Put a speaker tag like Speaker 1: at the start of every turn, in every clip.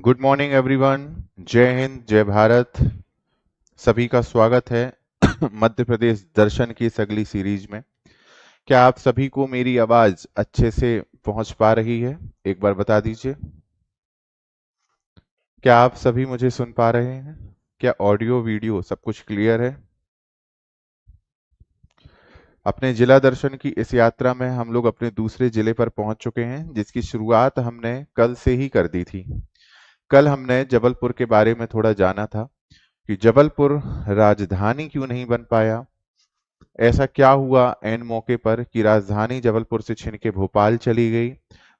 Speaker 1: Good morning everyone. जय हिंद, जय भारत। सभी का स्वागत है मध्य प्रदेश दर्शन की इस अगली सीरीज में। क्या आप सभी को मेरी आवाज अच्छे से पहुंच पा रही है? एक बार बता दीजिए। क्या आप सभी मुझे सुन पा रहे हैं? क्या ऑडियो वीडियो सब कुछ क्लियर है? अपने जिला दर्शन की इस यात्रा में हम लोग अपने दूसरे जिले पर पहुंच चुके हैं, जिसकी शुरुआत हमने कल से ही कर दी थी। कल हमने जबलपुर के बारे में थोड़ा जाना था कि जबलपुर राजधानी क्यों नहीं बन पाया। ऐसा क्या हुआ ऐन मौके पर कि राजधानी जबलपुर से छिन के भोपाल चली गई।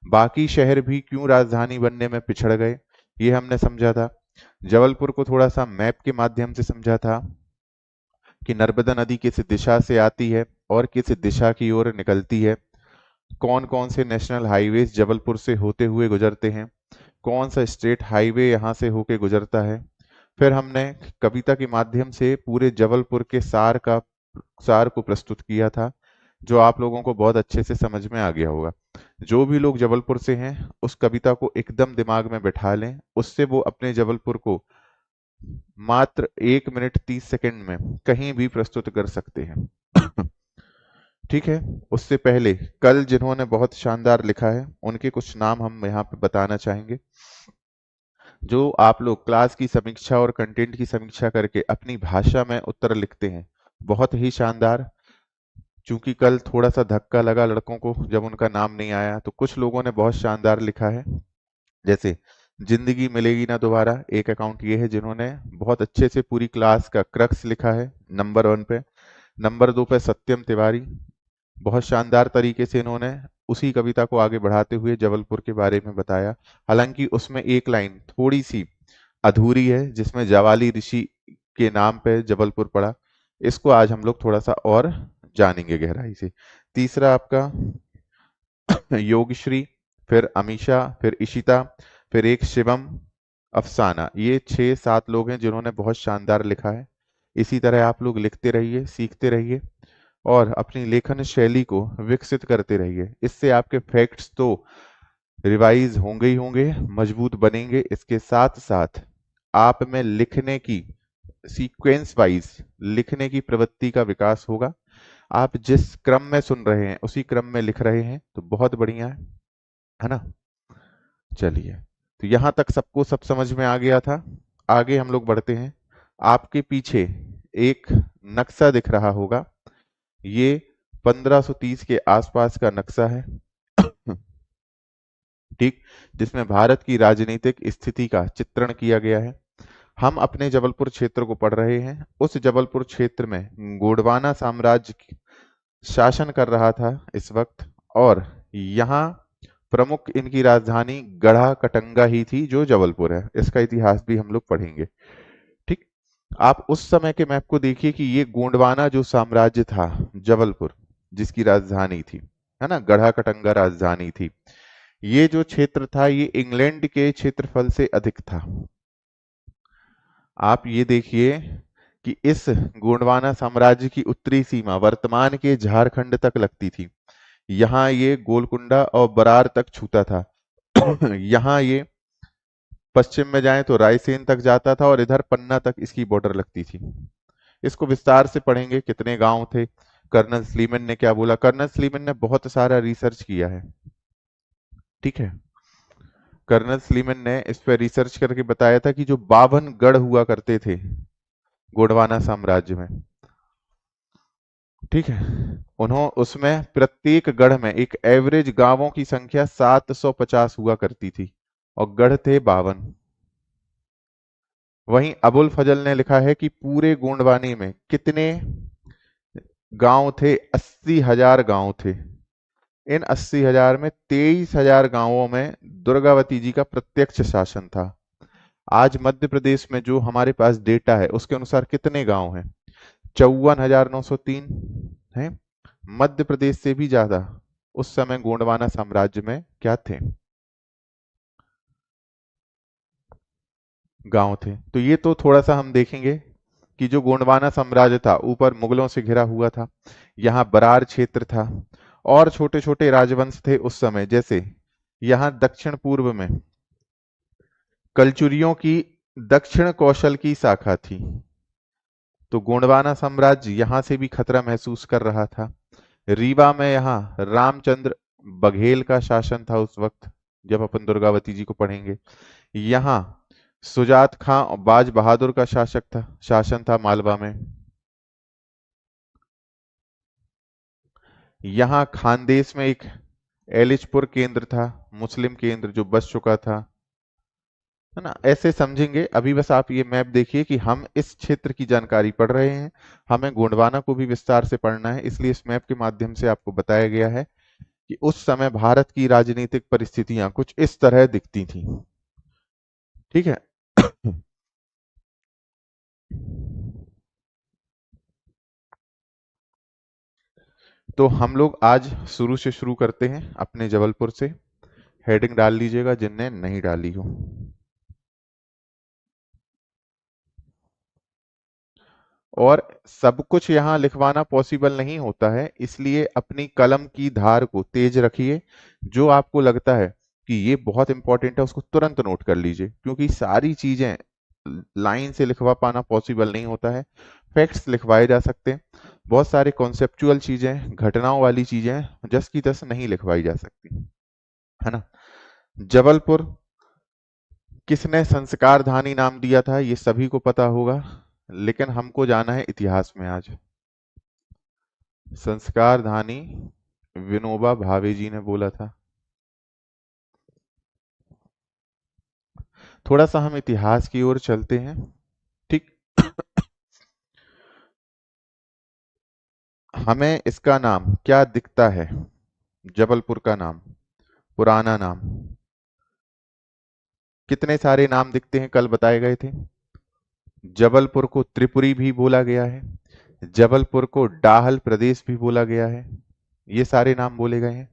Speaker 1: बाकी शहर भी क्यों राजधानी बनने में पिछड़ गए, ये हमने समझा था। जबलपुर को थोड़ा सा मैप के माध्यम से समझा था कि नर्मदा नदी किस दिशा से आती है और किस दिशा की ओर निकलती है। कौन कौन से नेशनल हाईवेज जबलपुर से होते हुए गुजरते हैं, कौन सा स्टेट हाईवे यहाँ से होके गुजरता है। फिर हमने कविता के माध्यम से पूरे जबलपुर के सार को प्रस्तुत किया था, जो आप लोगों को बहुत अच्छे से समझ में आ गया होगा। जो भी लोग जबलपुर से हैं उस कविता को एकदम दिमाग में बैठा लें, उससे वो अपने जबलपुर को मात्र 1 मिनट 30 सेकंड में कहीं भी प्रस्तुत कर सकते हैं। ठीक है। उससे पहले कल जिन्होंने बहुत शानदार लिखा है उनके कुछ नाम हम यहाँ पे बताना चाहेंगे। जो आप लोग क्लास की समीक्षा और कंटेंट की समीक्षा करके अपनी भाषा में उत्तर लिखते हैं, बहुत ही शानदार। चूंकि कल थोड़ा सा धक्का लगा लड़कों को जब उनका नाम नहीं आया, तो कुछ लोगों ने बहुत शानदार लिखा है। जैसे जिंदगी मिलेगी ना दोबारा, एक अकाउंट ये है जिन्होंने बहुत अच्छे से पूरी क्लास का क्रक्स लिखा है नंबर 1 पे। नंबर 2 पे सत्यम तिवारी, बहुत शानदार तरीके से इन्होंने उसी कविता को आगे बढ़ाते हुए जबलपुर के बारे में बताया। हालांकि उसमें एक लाइन थोड़ी सी अधूरी है, जिसमें जवाली ऋषि के नाम पे जबलपुर पड़ा। इसको आज हम लोग थोड़ा सा और जानेंगे गहराई से। तीसरा आपका योगश्री, फिर अमीषा, फिर इशिता, फिर एक शिवम, अफसाना। ये 6-7 लोग हैं जिन्होंने बहुत शानदार लिखा है। इसी तरह आप लोग लिखते रहिए, सीखते रहिए और अपनी लेखन शैली को विकसित करते रहिए। इससे आपके फैक्ट्स तो रिवाइज होंगे ही होंगे, मजबूत बनेंगे। इसके साथ साथ आप में लिखने की सीक्वेंस वाइज लिखने की प्रवृत्ति का विकास होगा। आप जिस क्रम में सुन रहे हैं उसी क्रम में लिख रहे हैं, तो बहुत बढ़िया है ना। चलिए, तो यहां तक सबको सब समझ में आ गया था। आगे हम लोग बढ़ते हैं। आपके पीछे एक नक्शा दिख रहा होगा, ये 1530 के आसपास का नक्शा है। ठीक, जिसमें भारत की राजनीतिक स्थिति का चित्रण किया गया है। हम अपने जबलपुर क्षेत्र को पढ़ रहे हैं। उस जबलपुर क्षेत्र में गोंडवाना साम्राज्य शासन कर रहा था इस वक्त, और यहाँ प्रमुख इनकी राजधानी गढ़ा कटंगा ही थी, जो जबलपुर है। इसका इतिहास भी हम लोग पढ़ेंगे। ठीक, आप उस समय के मैप को देखिए कि ये गोंडवाना जो साम्राज्य था, जबलपुर जिसकी राजधानी थी, है ना, गढ़ा कटंगा राजधानी थी। ये जो क्षेत्र था ये इंग्लैंड के क्षेत्रफल से अधिक था। आप ये देखिए कि इस गोंडवाना साम्राज्य की उत्तरी सीमा वर्तमान के झारखंड तक लगती थी। यहाँ ये गोलकुंडा और बरार तक छूता था। यहाँ ये पश्चिम में जाएं तो रायसेन तक जाता था और इधर पन्ना तक इसकी बॉर्डर लगती थी। इसको विस्तार से पढ़ेंगे, कितने गांव थे, कर्नल स्लीमन ने क्या बोला। कर्नल स्लीमन ने बहुत सारा रिसर्च किया है। ठीक है, कर्नल स्लीमन ने इस पर रिसर्च करके बताया था कि जो 52 गढ़ हुआ करते थे गोंडवाना साम्राज्य में, ठीक है, उन्होंने उसमें प्रत्येक गढ़ में एक एवरेज गांवों की संख्या 750 हुआ करती थी और गढ़ थे 52। वहीं अबुल फजल ने लिखा है कि पूरे गोंडवाने में कितने गांव थे, 80,000 गांव थे। इन 80,000 में 23,000 गांवों में दुर्गावती जी का प्रत्यक्ष शासन था। आज मध्य प्रदेश में जो हमारे पास डेटा है उसके अनुसार कितने गांव हैं? 54,903 है। मध्य प्रदेश से भी ज्यादा उस समय गोंडवाना साम्राज्य में क्या थे, गांव थे। तो ये तो थोड़ा सा हम देखेंगे कि जो गोंडवाना साम्राज्य था ऊपर मुगलों से घिरा हुआ था, यहाँ बरार क्षेत्र था और छोटे छोटे राजवंश थे उस समय। जैसे यहाँ दक्षिण पूर्व में कलचुरियों की दक्षिण कौशल की शाखा थी। तो गोंडवाना साम्राज्य यहां से भी खतरा महसूस कर रहा था। रीवा में यहाँ रामचंद्र बघेल का शासन था उस वक्त, जब अपन दुर्गावती जी को पढ़ेंगे। यहाँ सुजात खां और बाज बहादुर का शासन था मालवा में। यहाँ खानदेश में एक एलिचपुर केंद्र था, मुस्लिम केंद्र जो बस चुका था, है ना। ऐसे समझेंगे। अभी बस आप ये मैप देखिए कि हम इस क्षेत्र की जानकारी पढ़ रहे हैं, हमें गोंडवाना को भी विस्तार से पढ़ना है, इसलिए इस मैप के माध्यम से आपको बताया गया है कि उस समय भारत की राजनीतिक परिस्थितियां कुछ इस तरह दिखती थी। ठीक है। तो हम लोग आज शुरू से शुरू करते हैं अपने जबलपुर से। हेडिंग डाल लीजिएगा जिनने नहीं डाली हो। और सब कुछ यहाँ लिखवाना पॉसिबल नहीं होता है, इसलिए अपनी कलम की धार को तेज रखिए। जो आपको लगता है कि ये बहुत इंपॉर्टेंट है उसको तुरंत नोट कर लीजिए, क्योंकि सारी चीजें लाइन से लिखवा पाना पॉसिबल नहीं होता है। फैक्ट्स लिखवाए जा सकते हैं, बहुत सारे कॉन्सेप्चुअल चीजें, घटनाओं वाली चीजें जस की तस नहीं लिखवाई जा सकती, है ना। जबलपुर किसने संस्कारधानी नाम दिया था ये सभी को पता होगा, लेकिन हमको जाना है इतिहास में आज। संस्कारधानी विनोबा भावे जी ने बोला था। थोड़ा सा हम इतिहास की ओर चलते हैं। ठीक। हमें इसका नाम क्या दिखता है, जबलपुर का नाम, पुराना नाम, कितने सारे नाम दिखते हैं कल बताए गए थे। जबलपुर को त्रिपुरी भी बोला गया है, जबलपुर को डाहल प्रदेश भी बोला गया है, ये सारे नाम बोले गए हैं।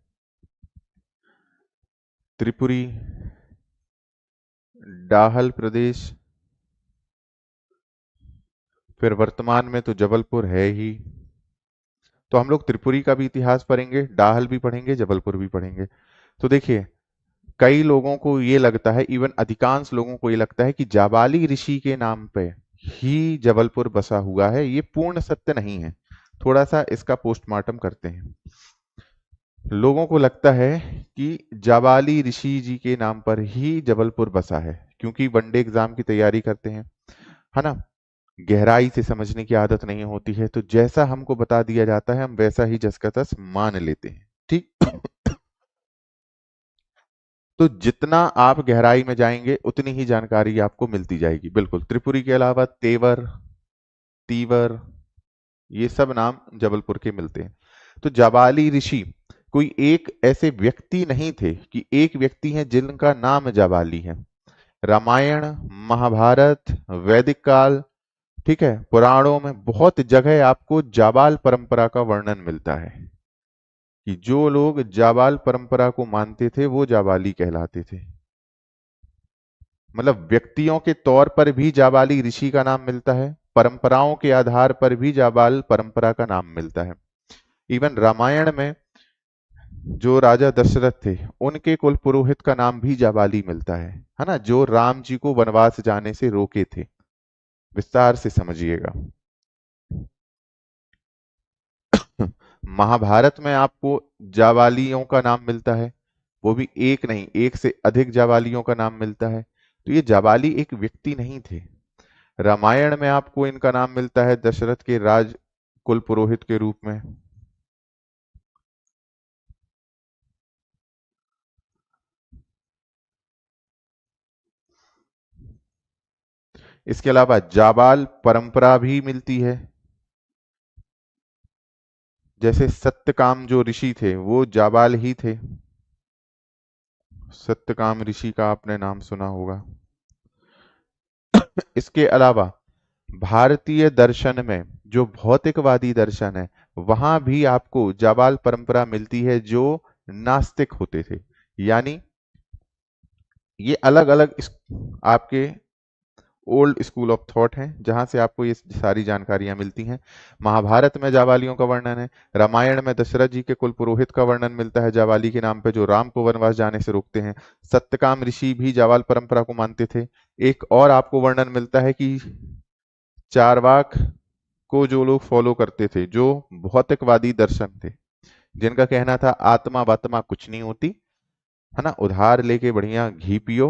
Speaker 1: त्रिपुरी, डाहल प्रदेश, फिर वर्तमान में तो जबलपुर है ही। तो हम लोग त्रिपुरी का भी इतिहास पढ़ेंगे, डाहल भी पढ़ेंगे, जबलपुर भी पढ़ेंगे। तो देखिए, कई लोगों को ये लगता है, इवन अधिकांश लोगों को ये लगता है कि जाबाली ऋषि के नाम पे ही जबलपुर बसा हुआ है। ये पूर्ण सत्य नहीं है। थोड़ा सा इसका पोस्टमार्टम करते हैं। लोगों को लगता है कि जाबाली ऋषि जी के नाम पर ही जबलपुर बसा है, क्योंकि वनडे एग्जाम की तैयारी करते हैं, है ना। गहराई से समझने की आदत नहीं होती है, तो जैसा हमको बता दिया जाता है हम वैसा ही जस का तस मान लेते हैं। ठीक। तो जितना आप गहराई में जाएंगे उतनी ही जानकारी आपको मिलती जाएगी। बिल्कुल, त्रिपुरी के अलावा तेवर, तीवर, ये सब नाम जबलपुर के मिलते हैं। तो जाबाली ऋषि कोई एक ऐसे व्यक्ति नहीं थे कि एक व्यक्ति है जिनका नाम जाबाली है। रामायण, महाभारत, वैदिक काल, ठीक है, पुराणों में बहुत जगह आपको जाबाल परंपरा का वर्णन मिलता है कि जो लोग जाबाल परंपरा को मानते थे वो जाबाली कहलाते थे। मतलब व्यक्तियों के तौर पर भी जाबाली ऋषि का नाम मिलता है, परंपराओं के आधार पर भी जाबाल परंपरा का नाम मिलता है। इवन रामायण में जो राजा दशरथ थे उनके कुल पुरोहित का नाम भी जाबाली मिलता है ना, जो राम जी को वनवास जाने से रोके थे। विस्तार से समझिएगा। महाभारत में आपको जाबालियों का नाम मिलता है, वो भी एक नहीं, एक से अधिक जाबालियों का नाम मिलता है। तो ये जाबाली एक व्यक्ति नहीं थे। रामायण में आपको इनका नाम मिलता है दशरथ के राज कुल पुरोहित के रूप में। इसके अलावा जाबाल परंपरा भी मिलती है। जैसे सत्यकाम जो ऋषि थे वो जाबाल ही थे। सत्यकाम ऋषि का आपने नाम सुना होगा। इसके अलावा भारतीय दर्शन में जो भौतिकवादी दर्शन है वहां भी आपको जाबाल परंपरा मिलती है, जो नास्तिक होते थे। यानी ये अलग अलग आपके ओल्ड स्कूल ऑफ थॉट है जहां से आपको ये सारी जानकारियां मिलती हैं। महाभारत में जाबालियों का वर्णन है। रामायण में दशरथ जी के कुल पुरोहित का वर्णन मिलता है जाबाली के नाम पे, जो राम को वनवास जाने से रोकते हैं। सत्यकाम ऋषि भी जाबाल परंपरा को मानते थे। एक और आपको वर्णन मिलता है कि चारवाक को जो लोग फॉलो करते थे, जो भौतिकवादी दर्शन थे, जिनका कहना था आत्मा वात्मा कुछ नहीं होती, है ना, उधार लेके बढ़िया घी पियो,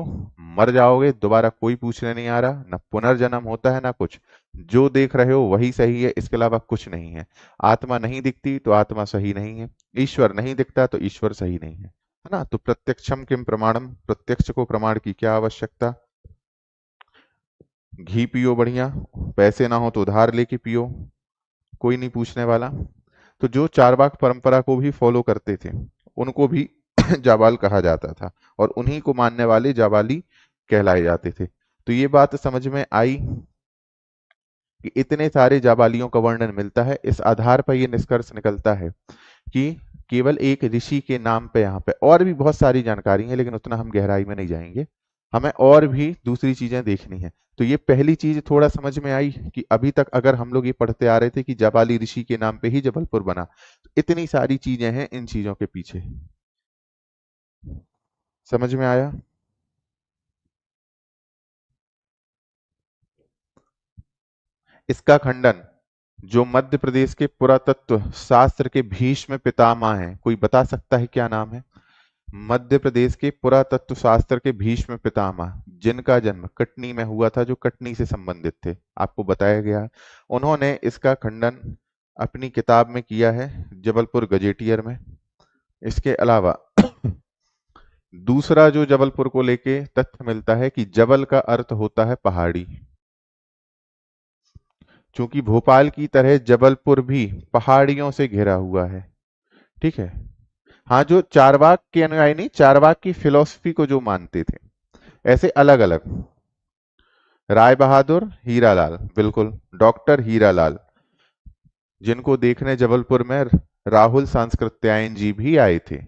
Speaker 1: मर जाओगे, दोबारा कोई पूछने नहीं आ रहा, ना पुनर्जन्म होता है ना कुछ, जो देख रहे हो वही सही है, इसके अलावा कुछ नहीं है। आत्मा नहीं दिखती तो आत्मा सही नहीं है, ईश्वर नहीं दिखता तो ईश्वर सही नहीं है ना। तो प्रत्यक्षम किम प्रमाणम, प्रत्यक्ष को प्रमाण की क्या आवश्यकता, घी पियो बढ़िया, पैसे ना हो तो उधार लेके पियो, कोई नहीं पूछने वाला। तो जो चारवाक परंपरा को भी फॉलो करते थे उनको भी जाबाल कहा जाता था, और उन्हीं को मानने वाले जाबाली कहलाए जाते थे। तो ये बात समझ में आई कि इतने सारे जाबालियों का वर्णन मिलता है। इस आधार पर यह निष्कर्ष निकलता है कि केवल एक ऋषि के नाम पे यहाँ पे और भी बहुत सारी जानकारी है, लेकिन उतना हम गहराई में नहीं जाएंगे, हमें और भी दूसरी चीजें देखनी है। तो ये पहली चीज थोड़ा समझ में आई कि अभी तक अगर हम लोग ये पढ़ते आ रहे थे कि जाबाली ऋषि के नाम पे ही जबलपुर बना, तो इतनी सारी चीजें हैं इन चीजों के पीछे। समझ में आया? इसका खंडन जो मध्य प्रदेश के पुरातत्व शास्त्र के भीष्म पितामह हैं, कोई बता सकता है क्या नाम है? मध्य प्रदेश के पुरातत्व शास्त्र के भीष्म पितामह, जिनका जन्म कटनी में हुआ था, जो कटनी से संबंधित थे, आपको बताया गया है। उन्होंने इसका खंडन अपनी किताब में किया है, जबलपुर गजेटियर में। इसके अलावा दूसरा जो जबलपुर को लेके तथ्य मिलता है कि जबल का अर्थ होता है पहाड़ी। चूंकि भोपाल की तरह जबलपुर भी पहाड़ियों से घिरा हुआ है, ठीक है। हाँ, जो चारवाक के अनुयायी नहीं, चारवाक की फिलॉसफी को जो मानते थे, ऐसे अलग अलग। राय बहादुर हीरालाल, बिल्कुल, डॉक्टर हीरालाल, जिनको देखने जबलपुर में राहुल सांस्कृत्यायन जी भी आए थे।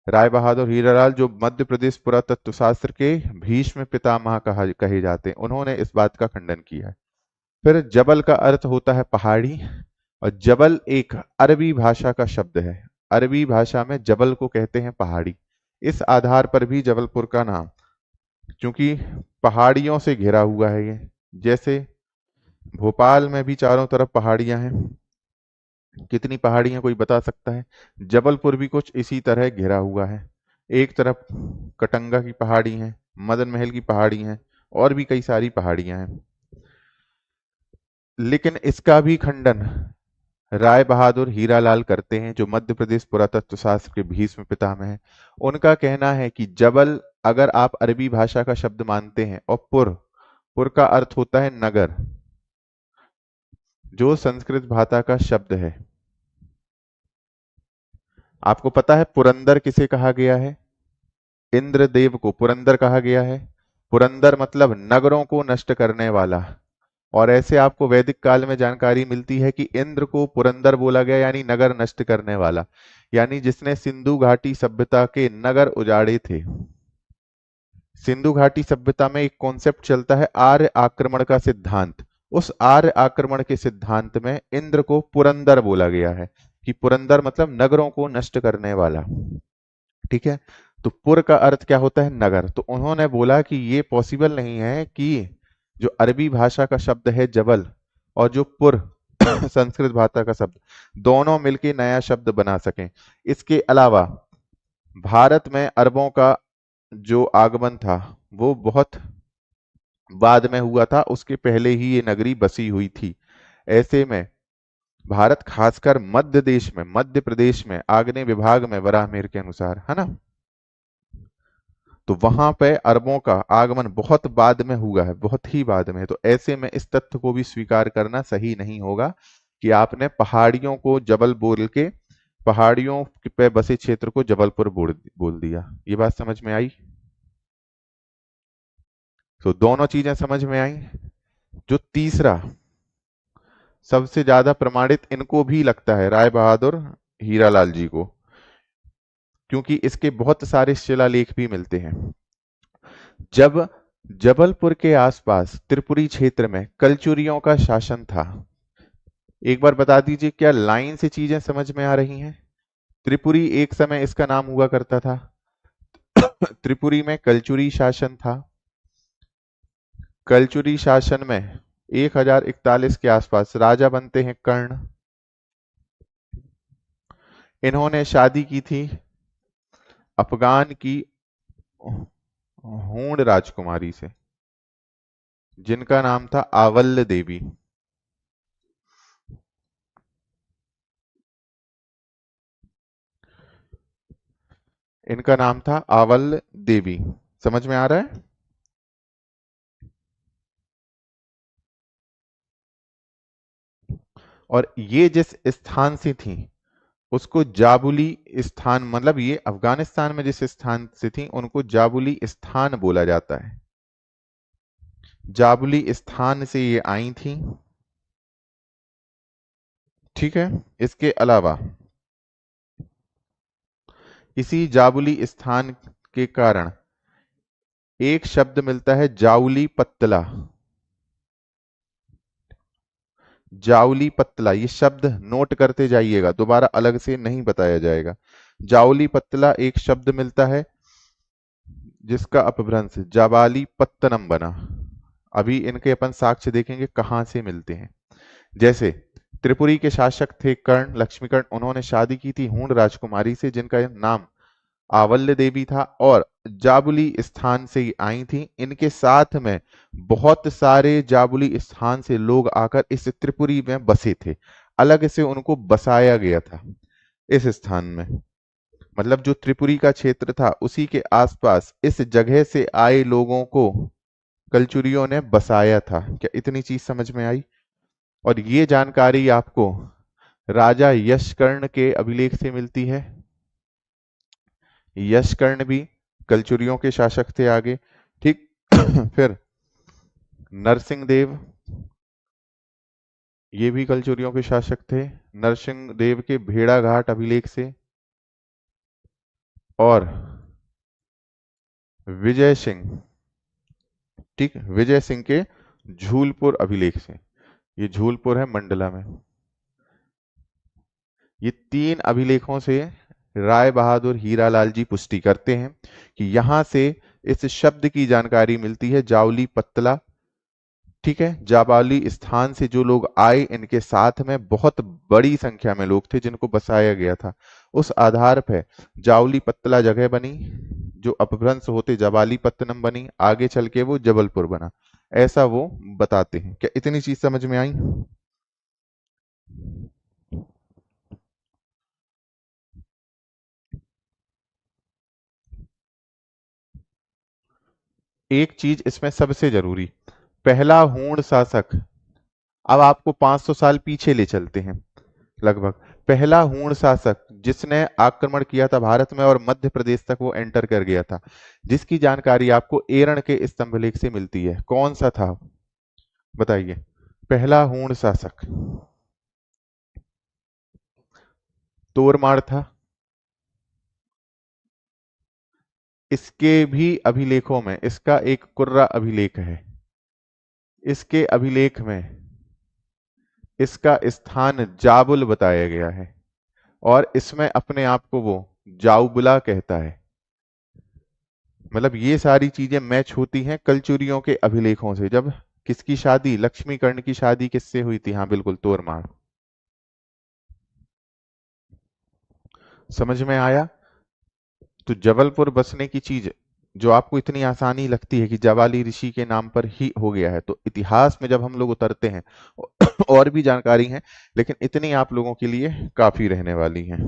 Speaker 1: राय बहादुर हीरालाल जो मध्य प्रदेश पुरातत्व शास्त्र के भीष्म पितामह कहे जाते हैं, उन्होंने इस बात का खंडन किया है। फिर जबल का अर्थ होता है पहाड़ी, और जबल एक अरबी भाषा का शब्द है। अरबी भाषा में जबल को कहते हैं पहाड़ी। इस आधार पर भी जबलपुर का नाम, क्योंकि पहाड़ियों से घिरा हुआ है ये, जैसे भोपाल में भी चारों तरफ पहाड़ियां हैं। कितनी पहाड़ियां कोई बता सकता है? जबलपुर भी कुछ इसी तरह घिरा हुआ है। एक तरफ कटंगा की पहाड़ी है, मदन महल की पहाड़ी है, और भी कई सारी पहाड़ियां हैं। लेकिन इसका भी खंडन राय बहादुर हीरालाल करते हैं, जो मध्य प्रदेश पुरातत्व शास्त्र के भीष्म पितामह हैं। उनका कहना है कि जबल अगर आप अरबी भाषा का शब्द मानते हैं, और पुर, पुर का अर्थ होता है नगर, जो संस्कृत भाषा का शब्द है। आपको पता है पुरंदर किसे कहा गया है? इंद्रदेव को पुरंदर कहा गया है। पुरंदर मतलब नगरों को नष्ट करने वाला। और ऐसे आपको वैदिक काल में जानकारी मिलती है कि इंद्र को पुरंदर बोला गया, यानी नगर नष्ट करने वाला, यानी जिसने सिंधु घाटी सभ्यता के नगर उजाड़े थे। सिंधु घाटी सभ्यता में एक कॉन्सेप्ट चलता है आर्य आक्रमण का सिद्धांत। उस आर्य आक्रमण के सिद्धांत में इंद्र को पुरंदर बोला गया है, कि पुरंदर मतलब नगरों को नष्ट करने वाला, ठीक है। तो पुर का अर्थ क्या होता है? नगर। तो उन्होंने बोला कि ये पॉसिबल नहीं है कि जो अरबी भाषा का शब्द है जबल, और जो पुर संस्कृत भाषा का शब्द, दोनों मिलके नया शब्द बना सकें। इसके अलावा भारत में अरबों का जो आगमन था वो बहुत बाद में हुआ था, उसके पहले ही ये नगरी बसी हुई थी। ऐसे में भारत, खासकर मध्य देश में, मध्य प्रदेश में आग्नेय विभाग में वराहमिहिर के अनुसार, है ना, तो वहां पे अरबों का आगमन बहुत बाद में हुआ है, बहुत ही बाद में। तो ऐसे में इस तथ्य को भी स्वीकार करना सही नहीं होगा कि आपने पहाड़ियों को जबल बोल के, पहाड़ियों पे बसे क्षेत्र को जबलपुर बोल दिया। ये बात समझ में आई? तो दोनों चीजें समझ में आई। जो तीसरा सबसे ज्यादा प्रमाणित इनको भी लगता है, राय बहादुर हीरालाल जी को, क्योंकि इसके बहुत सारे शिलालेख भी मिलते हैं। जब जबलपुर के आसपास त्रिपुरी क्षेत्र में कलचुरियों का शासन था। एक बार बता दीजिए, क्या लाइन से चीजें समझ में आ रही हैं? त्रिपुरी एक समय इसका नाम हुआ करता था। त्रिपुरी में कलचुरी शासन था। कलचुरी शासन में 1041 के आसपास राजा बनते हैं कर्ण। इन्होंने शादी की थी अफगान की हूण राजकुमारी से, जिनका नाम था आवल्य देवी। इनका नाम था आवल्य देवी। समझ में आ रहा है? और ये जिस स्थान से थी उसको जाबुली स्थान, मतलब ये अफगानिस्तान में जिस स्थान से थी उनको जाबुली स्थान बोला जाता है। जाबुली स्थान से ये आई थी। ठीक है। इसके अलावा इसी जाबुली स्थान के कारण एक शब्द मिलता है जाउली पत्तला। जाउली पत्तला, ये शब्द नोट करते जाइएगा, दोबारा अलग से नहीं बताया जाएगा। जाउली पत्तला एक शब्द मिलता है जिसका अपभ्रंश जाबाली पत्तनम बना। अभी इनके अपन साक्ष्य देखेंगे कहां से मिलते हैं। जैसे त्रिपुरी के शासक थे कर्ण, लक्ष्मीकर्ण। उन्होंने शादी की थी हूण राजकुमारी से जिनका नाम आवल्य देवी था, और जाबुली स्थान से ही आई थी। इनके साथ में बहुत सारे जाबुली स्थान से लोग आकर इस त्रिपुरी में बसे थे। अलग से उनको बसाया गया था इस स्थान में। मतलब जो त्रिपुरी का क्षेत्र था उसी के आसपास इस जगह से आए लोगों को कलचुरियों ने बसाया था। क्या इतनी चीज समझ में आई? और ये जानकारी आपको राजा यशकर्ण के अभिलेख से मिलती है। यशकर्ण भी कलचुरियों के शासक थे आगे। ठीक। फिर नरसिंह देव, ये भी कलचुरियों के शासक थे। नरसिंह देव के भेड़ाघाट अभिलेख से, और विजय सिंह, ठीक, विजय सिंह के झूलपुर अभिलेख से। ये झूलपुर है मंडला में। ये तीन अभिलेखों से राय बहादुर हीरालाल जी पुष्टि करते हैं कि यहां से इस शब्द की जानकारी मिलती है जावली पत्तला। ठीक है। जाबाली स्थान से जो लोग आए इनके साथ में बहुत बड़ी संख्या में लोग थे जिनको बसाया गया था। उस आधार पर जावली पत्तला जगह बनी, जो अपभ्रंश होते जबाली पत्तनम बनी, आगे चल के वो जबलपुर बना। ऐसा वो बताते हैं। क्या इतनी चीज समझ में आई? एक चीज इसमें सबसे जरूरी, पहला हूण शासक, अब आपको 500 साल पीछे ले चलते हैं लगभग। पहला हूण शासक जिसने आक्रमण किया था भारत में और मध्य प्रदेश तक वो एंटर कर गया था, जिसकी जानकारी आपको एरण के स्तंभलेख से मिलती है, कौन सा था? बताइए। पहला हूण शासक तोरमाड़ था। इसके भी अभिलेखों में इसका एक कुर्रा अभिलेख है। इसके अभिलेख में इसका स्थान जाबुल बताया गया है, और इसमें अपने आप को वो जाउबुला कहता है। मतलब ये सारी चीजें मैच होती हैं कलचुरियों के अभिलेखों से। जब किसकी शादी, लक्ष्मीकर्ण की शादी किससे हुई थी? हाँ बिल्कुल, तोरमाड़। समझ में आया? तो जबलपुर बसने की चीज जो आपको इतनी आसानी लगती है कि जवाली ऋषि के नाम पर ही हो गया है, तो इतिहास में जब हम लोग उतरते हैं और भी जानकारी है, लेकिन इतनी आप लोगों के लिए काफी रहने वाली है।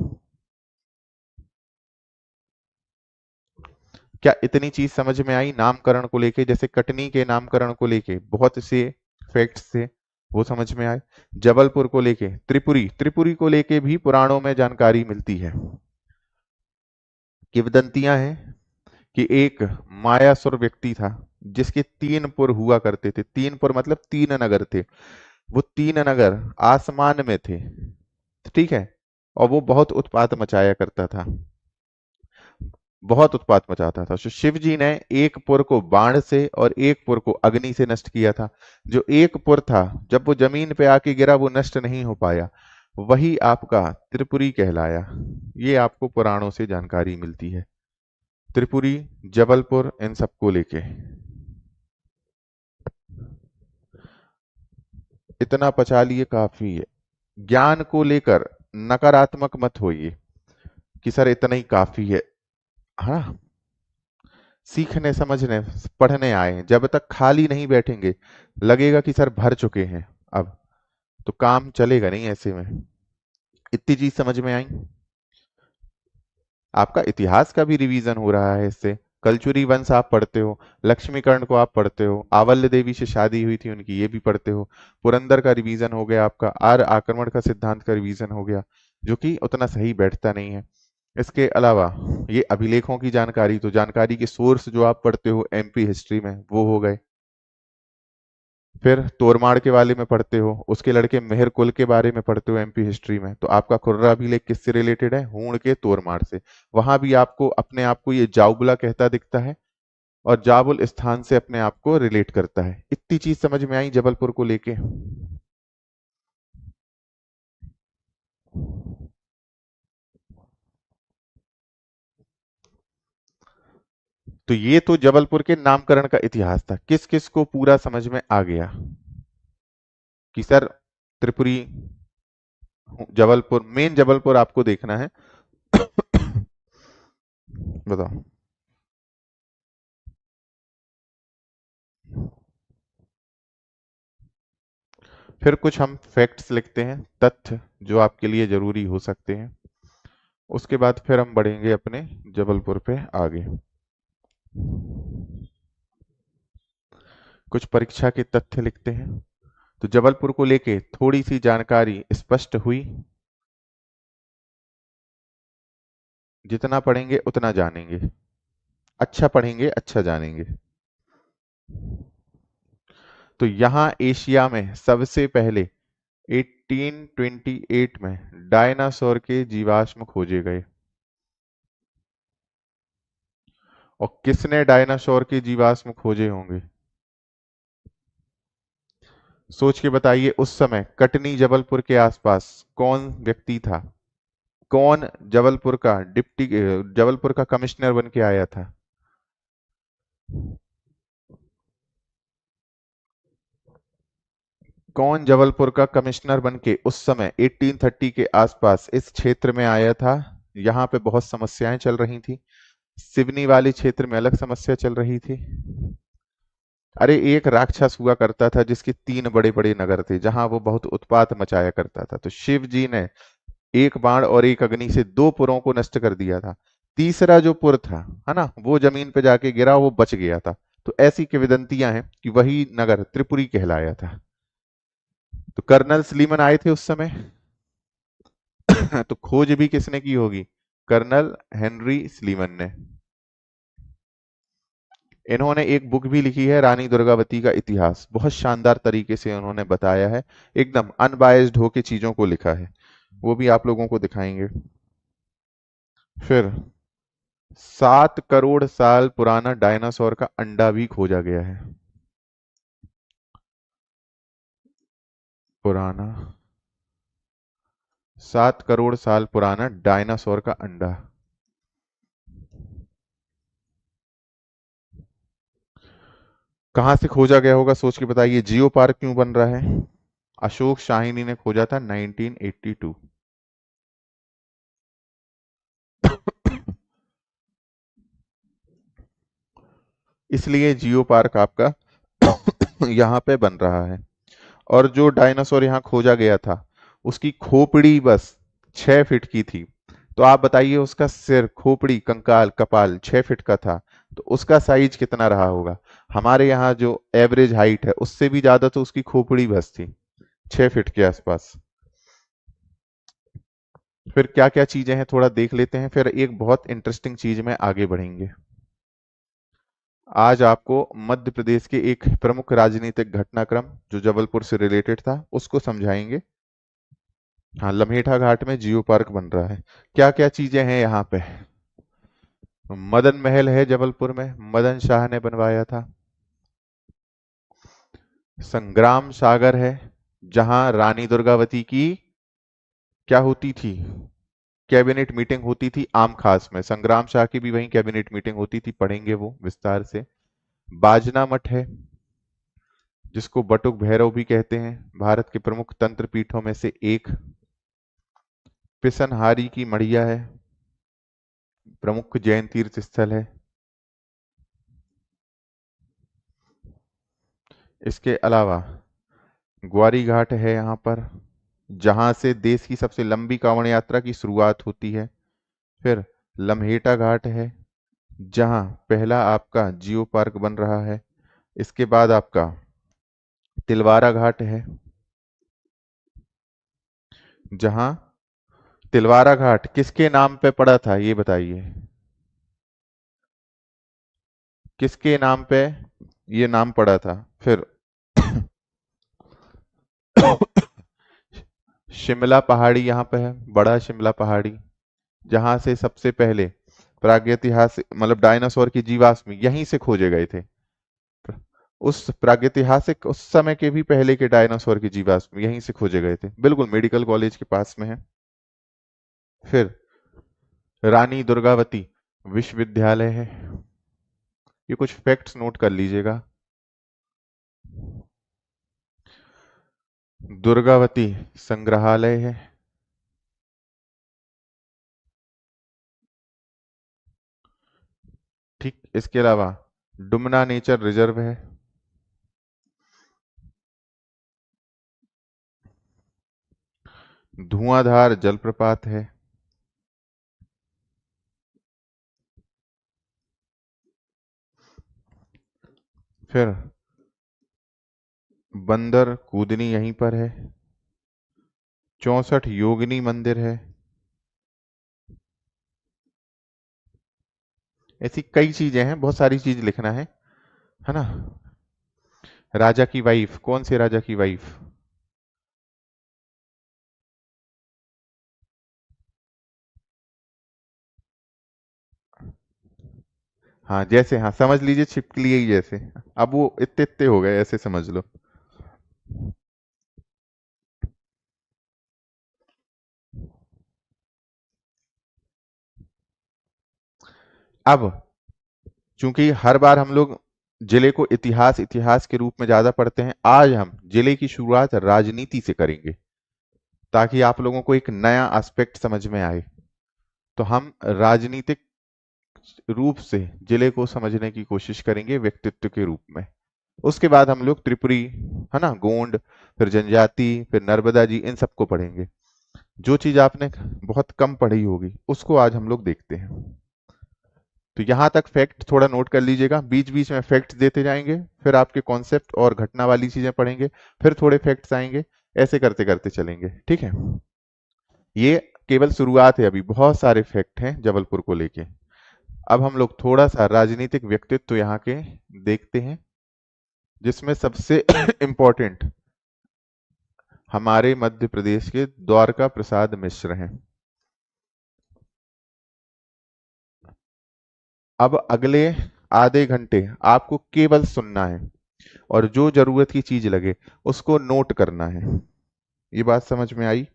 Speaker 1: क्या इतनी चीज समझ में आई नामकरण को लेके? जैसे कटनी के नामकरण को लेके बहुत से फैक्ट्स थे, वो समझ में आए। जबलपुर को लेके, त्रिपुरी त्रिपुरी को लेके भी पुराणों में जानकारी मिलती है। किंवदंतियां हैं कि एक मायासुर व्यक्ति था जिसके 3 पुर हुआ करते थे। 3 पुर मतलब 3 नगर थे। वो 3 नगर आसमान में थे। ठीक है। और वो बहुत उत्पात मचाया करता था। बहुत उत्पात मचाता था। तो शिव जी ने एक पुर को बाण से और एक पुर को अग्नि से नष्ट किया था। जो एक पुर था, जब वो जमीन पे आके गिरा, वो नष्ट नहीं हो पाया, वही आपका त्रिपुरी कहलाया। ये आपको पुराणों से जानकारी मिलती है। त्रिपुरी, जबलपुर, इन सबको लेके इतना पचा लिए काफी है। ज्ञान को लेकर नकारात्मक मत होइए कि सर इतना ही काफी है। हाँ, सीखने समझने पढ़ने आए हैं। जब तक खाली नहीं बैठेंगे, लगेगा कि सर भर चुके हैं अब, तो काम चलेगा नहीं ऐसे में। इतनी चीज समझ में आई। आपका इतिहास का भी रिवीजन हो रहा है इससे। कलचुरी वंश आप पढ़ते हो, लक्ष्मीकर्ण को आप पढ़ते हो, आवल्य देवी से शादी हुई थी उनकी, ये भी पढ़ते हो। पुरंदर का रिवीजन हो गया आपका, आर्य आक्रमण का सिद्धांत का रिवीजन हो गया, जो कि उतना सही बैठता नहीं है। इसके अलावा ये अभिलेखों की जानकारी, तो जानकारी के सोर्स जो आप पढ़ते हो एमपी हिस्ट्री में, वो हो गए। फिर तोरमाड़ के बारे में पढ़ते हो, उसके लड़के मेहर कुल के बारे में पढ़ते हो एमपी हिस्ट्री में, तो आपका खुर्रा अभिलेख किससे रिलेटेड है? हूण के तोरमाड़ से। वहां भी आपको अपने आप को ये जाउबुला कहता दिखता है, और जाबुल स्थान से अपने आप को रिलेट करता है। इतनी चीज समझ में आई जबलपुर को लेके। तो ये तो जबलपुर के नामकरण का इतिहास था। किस किस को पूरा समझ में आ गया कि सर त्रिपुरी, जबलपुर, मेन जबलपुर आपको देखना है। बताओ। फिर कुछ हम फैक्ट्स लिखते हैं, तथ्य जो आपके लिए जरूरी हो सकते हैं। उसके बाद फिर हम बढ़ेंगे अपने जबलपुर पे आगे। कुछ परीक्षा के तथ्य लिखते हैं। तो जबलपुर को लेके थोड़ी सी जानकारी स्पष्ट हुई। जितना पढ़ेंगे उतना जानेंगे। अच्छा पढ़ेंगे अच्छा जानेंगे। तो यहां एशिया में सबसे पहले 1828 में डायनासोर के जीवाश्म खोजे गए। और किसने डायनासोर के जीवाश्म खोजे होंगे? सोच के बताइए, उस समय कटनी जबलपुर के आसपास कौन व्यक्ति था? कौन जबलपुर का डिप्टी, जबलपुर का कमिश्नर बन के आया था? कौन जबलपुर का कमिश्नर बन के उस समय 1830 के आसपास इस क्षेत्र में आया था? यहाँ पे बहुत समस्याएं चल रही थी। सिवनी वाले क्षेत्र में अलग समस्या चल रही थी। अरे एक राक्षस हुआ करता था जिसके तीन बड़े बड़े नगर थे, जहां वो बहुत उत्पात मचाया करता था। तो शिव जी ने एक बाण और एक अग्नि से दो पुरों को नष्ट कर दिया था। तीसरा जो पुर था, है ना, वो जमीन पे जाके गिरा, वो बच गया था। तो ऐसी किंवदंतियां हैं कि वही नगर त्रिपुरी कहलाया था। तो कर्नल स्लीमन आए थे उस समय। तो खोज भी किसने की होगी? कर्नल हेनरी स्लीमन ने। इन्होंने एक बुक भी लिखी है, रानी दुर्गावती का इतिहास। बहुत शानदार तरीके से उन्होंने बताया है, एकदम अनबायस्ड होके चीजों को लिखा है। वो भी आप लोगों को दिखाएंगे। फिर 7 करोड़ साल पुराना डायनासोर का अंडा भी खोजा गया है। पुराना 7 करोड़ साल पुराना डायनासोर का अंडा। कहां से खोजा गया होगा? सोच के बताइए। जियो पार्क क्यों बन रहा है? अशोक शाहिनी ने खोजा था 1982। इसलिए जियो पार्क आपका यहाँ पे बन रहा है। और जो डायनासोर यहाँ खोजा गया था, उसकी खोपड़ी बस 6 फीट की थी। तो आप बताइए, उसका सिर, खोपड़ी, कंकाल, कपाल 6 फीट का था, तो उसका साइज कितना रहा होगा? हमारे यहाँ जो एवरेज हाइट है उससे भी ज्यादा तो उसकी खोपड़ी बस थी, 6 फीट के आसपास। फिर क्या क्या चीजें हैं थोड़ा देख लेते हैं, फिर एक बहुत इंटरेस्टिंग चीज में आगे बढ़ेंगे। आज आपको मध्य प्रदेश के एक प्रमुख राजनीतिक घटनाक्रम जो जबलपुर से रिलेटेड था उसको समझाएंगे। हाँ, लम्हेठा घाट में जियो पार्क बन रहा है। क्या क्या चीजें हैं यहाँ पे? मदन महल है जबलपुर में, मदन शाह ने बनवाया था। संग्राम सागर है, जहां रानी दुर्गावती की क्या होती थी, कैबिनेट मीटिंग होती थी आम खास में। संग्राम शाह की भी वहीं कैबिनेट मीटिंग होती थी, पढ़ेंगे वो विस्तार से। बाजना मठ है, जिसको बटुक भैरव भी कहते हैं, भारत के प्रमुख तंत्र पीठों में से एक। पिसनहारी की मढ़िया है, प्रमुख जैन तीर्थ स्थल है। इसके अलावा ग्वारी घाट है यहाँ पर, जहां से देश की सबसे लंबी कांवड़ यात्रा की शुरुआत होती है। फिर लम्हेटा घाट है, जहां पहला आपका जियो पार्क बन रहा है। इसके बाद आपका तिलवारा घाट है, जहां तिलवारा घाट किसके नाम पे पड़ा था ये बताइए, किसके नाम पे ये नाम पड़ा था। फिर शिमला पहाड़ी यहाँ पे है, बड़ा शिमला पहाड़ी, जहां से सबसे पहले प्रागैतिहासिक मतलब डायनासोर की जीवाश्म यहीं से खोजे गए थे। उस प्रागैतिहासिक उस समय के भी पहले के डायनासोर की जीवाश्म यहीं से खोजे गए थे, बिल्कुल मेडिकल कॉलेज के पास में है। फिर रानी दुर्गावती विश्वविद्यालय है, ये कुछ फैक्ट्स नोट कर लीजिएगा। दुर्गावती संग्रहालय है। ठीक, इसके अलावा डुमना नेचर रिजर्व है। धुआंधार जलप्रपात है। फिर बंदर कूदनी यहीं पर है। 64 योगिनी मंदिर है। ऐसी कई चीजें हैं, बहुत सारी चीज लिखना है ना। राजा की वाइफ, कौन से राजा की वाइफ? हाँ जैसे, हाँ समझ लीजिए छिपकली ही जैसे। अब वो इत्ते इत्ते हो गए, ऐसे समझ लो। अब चूंकि हर बार हम लोग जिले को इतिहास इतिहास के रूप में ज्यादा पढ़ते हैं, आज हम जिले की शुरुआत राजनीति से करेंगे, ताकि आप लोगों को एक नया एस्पेक्ट समझ में आए। तो हम राजनीतिक रूप से जिले को समझने की कोशिश करेंगे व्यक्तित्व के रूप में। उसके बाद हम लोग त्रिपुरी, है ना, गोंड, फिर जनजाति, फिर नर्मदा जी, इन सबको पढ़ेंगे। जो चीज आपने बहुत कम पढ़ी होगी उसको आज हम लोग देखते हैं। तो यहां तक फैक्ट थोड़ा नोट कर लीजिएगा, बीच बीच में फैक्ट्स देते जाएंगे, फिर आपके कॉन्सेप्ट और घटना वाली चीजें पढ़ेंगे, फिर थोड़े फैक्ट्स आएंगे, ऐसे करते करते चलेंगे, ठीक है। ये केवल शुरुआत है, अभी बहुत सारे फैक्ट हैं जबलपुर को लेके। अब हम लोग थोड़ा सा राजनीतिक व्यक्तित्व यहाँ के देखते हैं, जिसमें सबसे इंपॉर्टेंट हमारे मध्य प्रदेश के द्वारका प्रसाद मिश्र हैं। अब अगले आधे घंटे आपको केवल सुनना है, और जो जरूरत की चीज लगे उसको नोट करना है। ये बात समझ में आई?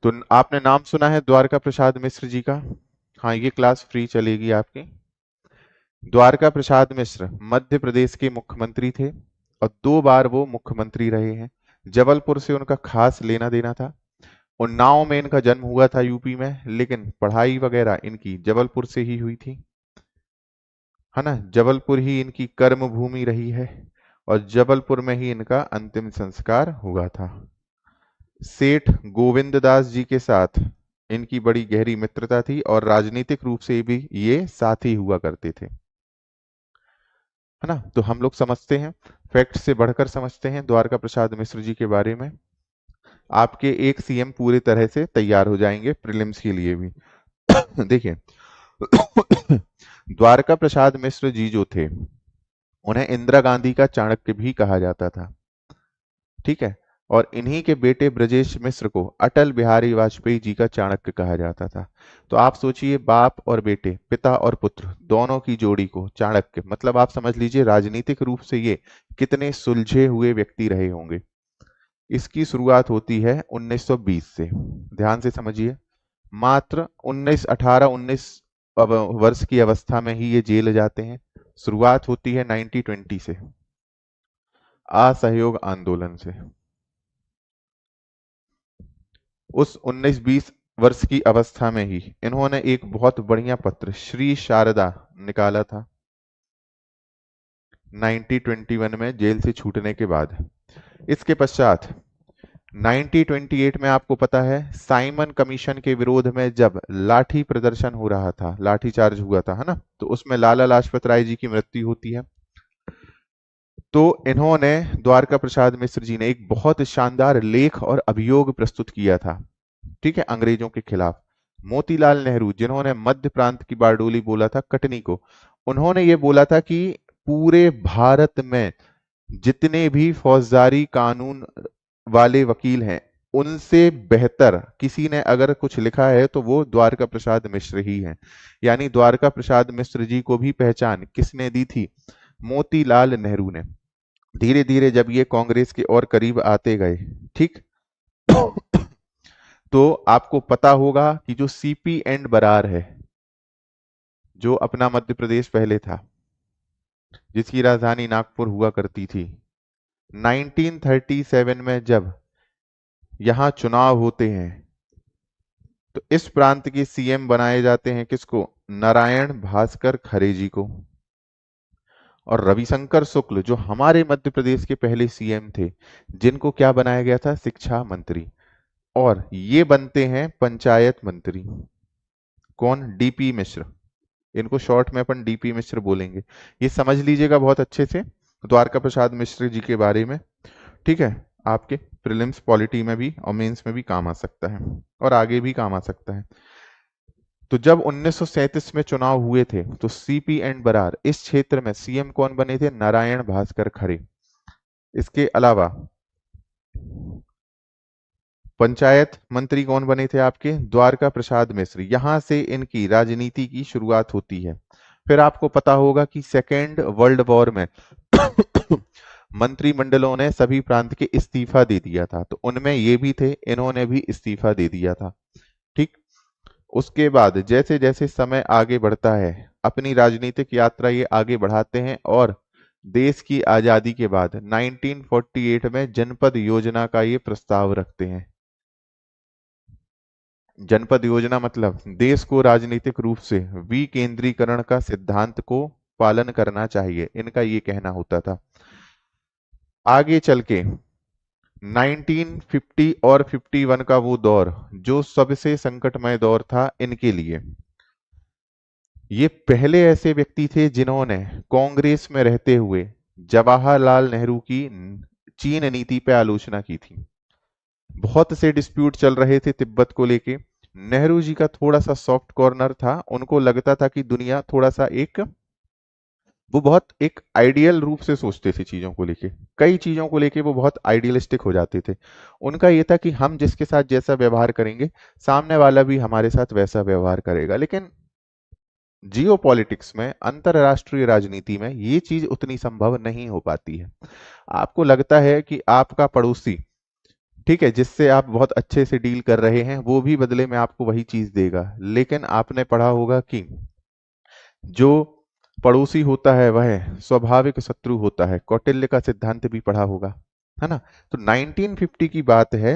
Speaker 1: तो आपने नाम सुना है द्वारका प्रसाद मिश्र जी का? हाँ, ये क्लास फ्री चलेगी आपकी। द्वारका प्रसाद मिश्र मध्य प्रदेश के मुख्यमंत्री थे, और 2 बार वो मुख्यमंत्री रहे हैं। जबलपुर से उनका खास लेना देना था। उन्नाव में इनका जन्म हुआ था यूपी में, लेकिन पढ़ाई वगैरह इनकी जबलपुर से ही हुई थी, है ना। जबलपुर ही इनकी कर्म भूमि रही है, और जबलपुर में ही इनका अंतिम संस्कार हुआ था। सेठ गोविंद दास जी के साथ इनकी बड़ी गहरी मित्रता थी, और राजनीतिक रूप से भी ये साथी हुआ करते थे, है ना। तो हम लोग समझते हैं, फैक्ट से बढ़कर समझते हैं द्वारका प्रसाद मिश्र जी के बारे में। आपके एक सीएम पूरी तरह से तैयार हो जाएंगे प्रीलिम्स के लिए भी। देखिए, द्वारका प्रसाद मिश्र जी जो थे, उन्हें इंदिरा गांधी का चाणक्य भी कहा जाता था। ठीक है। और इन्हीं के बेटे ब्रजेश मिश्र को अटल बिहारी वाजपेयी जी का चाणक्य कहा जाता था। तो आप सोचिए, बाप और बेटे, पिता और पुत्र, दोनों की जोड़ी को चाणक्य, मतलब आप समझ लीजिए राजनीतिक रूप से ये कितने सुलझे हुए व्यक्ति रहे होंगे। इसकी शुरुआत होती है 1920 से। ध्यान से समझिए, मात्र 19 वर्ष की अवस्था में ही ये जेल जाते हैं। शुरुआत होती है 1920 से, असहयोग आंदोलन से। उस 19-20 वर्ष की अवस्था में ही इन्होंने एक बहुत बढ़िया पत्र श्री शारदा निकाला था 1921 में, जेल से छूटने के बाद। इसके पश्चात 1928 में आपको पता है साइमन कमीशन के विरोध में जब लाठी प्रदर्शन हो रहा था, लाठी चार्ज हुआ था, है ना, तो उसमें लाला लाजपत राय जी की मृत्यु होती है। तो इन्होंने, द्वारका प्रसाद मिश्र जी ने एक बहुत शानदार लेख और अभियोग प्रस्तुत किया था, ठीक है, अंग्रेजों के खिलाफ। मोतीलाल नेहरू, जिन्होंने मध्य प्रांत की बारडोली बोला था कटनी को, उन्होंने ये बोला था कि पूरे भारत में जितने भी फौजदारी कानून वाले वकील हैं, उनसे बेहतर किसी ने अगर कुछ लिखा है तो वो द्वारका प्रसाद मिश्र ही हैं। यानी द्वारका प्रसाद मिश्र जी को भी पहचान किसने दी थी? मोतीलाल नेहरू ने। धीरे धीरे जब ये कांग्रेस के और करीब आते गए, ठीक, तो आपको पता होगा कि जो सीपी एंड बरार है, जो अपना मध्य प्रदेश पहले था, जिसकी राजधानी नागपुर हुआ करती थी, 1937 में जब यहां चुनाव होते हैं तो इस प्रांत के सीएम बनाए जाते हैं किसको? नारायण भास्कर खरे जी को। और रविशंकर शुक्ल, जो हमारे मध्य प्रदेश के पहले सीएम थे, जिनको क्या बनाया गया था? शिक्षा मंत्री। और ये बनते हैं पंचायत मंत्री। कौन? डीपी मिश्र। इनको शॉर्ट में अपन डीपी मिश्र बोलेंगे। ये समझ लीजिएगा बहुत अच्छे से द्वारका प्रसाद मिश्र जी के बारे में, ठीक है। आपके प्रीलिम्स पॉलिटी में भी और मेंस में भी काम आ सकता है और आगे भी काम आ सकता है। तो जब 1937 में चुनाव हुए थे तो सीपी एंड बरार, इस क्षेत्र में सीएम कौन बने थे? नारायण भास्कर खरे। इसके अलावा पंचायत मंत्री कौन बने थे आपके? द्वारका प्रसाद मिश्र। यहां से इनकी राजनीति की शुरुआत होती है। फिर आपको पता होगा कि सेकेंड वर्ल्ड वॉर में मंत्रिमंडलों ने सभी प्रांत के इस्तीफा दे दिया था, तो उनमें ये भी थे, इन्होंने भी इस्तीफा दे दिया था, ठीक। उसके बाद जैसे जैसे समय आगे बढ़ता है, अपनी राजनीतिक यात्रा ये आगे बढ़ाते हैं और देश की आजादी के बाद 1948 में जनपद योजना का ये प्रस्ताव रखते हैं। जनपद योजना मतलब देश को राजनीतिक रूप से विकेंद्रीकरण का सिद्धांत को पालन करना चाहिए, इनका ये कहना होता था। आगे चल के 1950 और 51 का वो दौर जो सबसे संकटमय दौर था इनके लिए। ये पहले ऐसे व्यक्ति थे जिन्होंने कांग्रेस में रहते हुए जवाहरलाल नेहरू की चीन नीति पर आलोचना की थी। बहुत से डिस्प्यूट चल रहे थे तिब्बत को लेके। नेहरू जी का थोड़ा सा सॉफ्ट कॉर्नर था, उनको लगता था कि दुनिया थोड़ा सा एक, वो बहुत एक आइडियल रूप से सोचते थे चीजों को लेके, कई चीजों को लेके वो बहुत आइडियलिस्टिक हो जाते थे। उनका ये था कि हम जिसके साथ जैसा व्यवहार करेंगे, सामने वाला भी हमारे साथ वैसा व्यवहार करेगा। लेकिन जियो पॉलिटिक्स में, अंतरराष्ट्रीय राजनीति में ये चीज उतनी संभव नहीं हो पाती है। आपको लगता है कि आपका पड़ोसी, ठीक है, जिससे आप बहुत अच्छे से डील कर रहे हैं, वो भी बदले में आपको वही चीज देगा। लेकिन आपने पढ़ा होगा कि जो पड़ोसी होता है वह स्वाभाविक शत्रु होता है। कौटिल्य का सिद्धांत भी पढ़ा होगा, है ना। तो 1950 की बात है।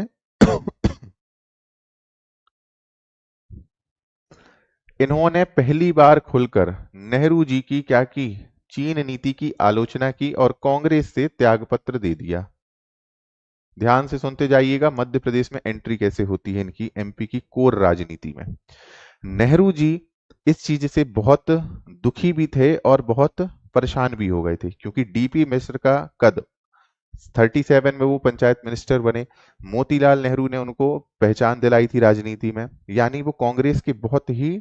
Speaker 1: इन्होंने पहली बार खुलकर नेहरू जी की क्या की? चीन नीति की आलोचना की और कांग्रेस से त्यागपत्र दे दिया। ध्यान से सुनते जाइएगा, मध्य प्रदेश में एंट्री कैसे होती है इनकी एमपी की कोर राजनीति में। नेहरू जी इस चीज से बहुत दुखी भी थे और बहुत परेशान भी हो गए थे, क्योंकि डीपी मिश्र का कद 37 में वो पंचायत मिनिस्टर बने। मोतीलाल नेहरू ने उनको पहचान दिलाई थी राजनीति में, यानी वो कांग्रेस के बहुत ही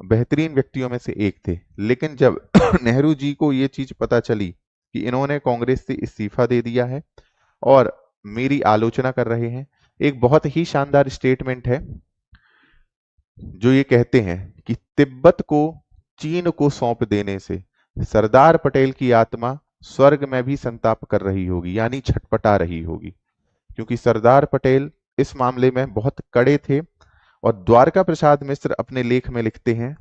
Speaker 1: बेहतरीन व्यक्तियों में से एक थे। लेकिन जब नेहरू जी को ये चीज पता चली कि इन्होंने कांग्रेस से इस्तीफा दे दिया है और मेरी आलोचना कर रहे हैं। एक बहुत ही शानदार स्टेटमेंट है जो ये कहते हैं कि तिब्बत को चीन को सौंप देने से सरदार पटेल की आत्मा स्वर्ग में भी संताप कर रही होगी, यानी छटपटा रही होगी, क्योंकि सरदार पटेल इस मामले में बहुत कड़े थे। और द्वारका प्रसाद मिश्र अपने लेख में लिखते हैं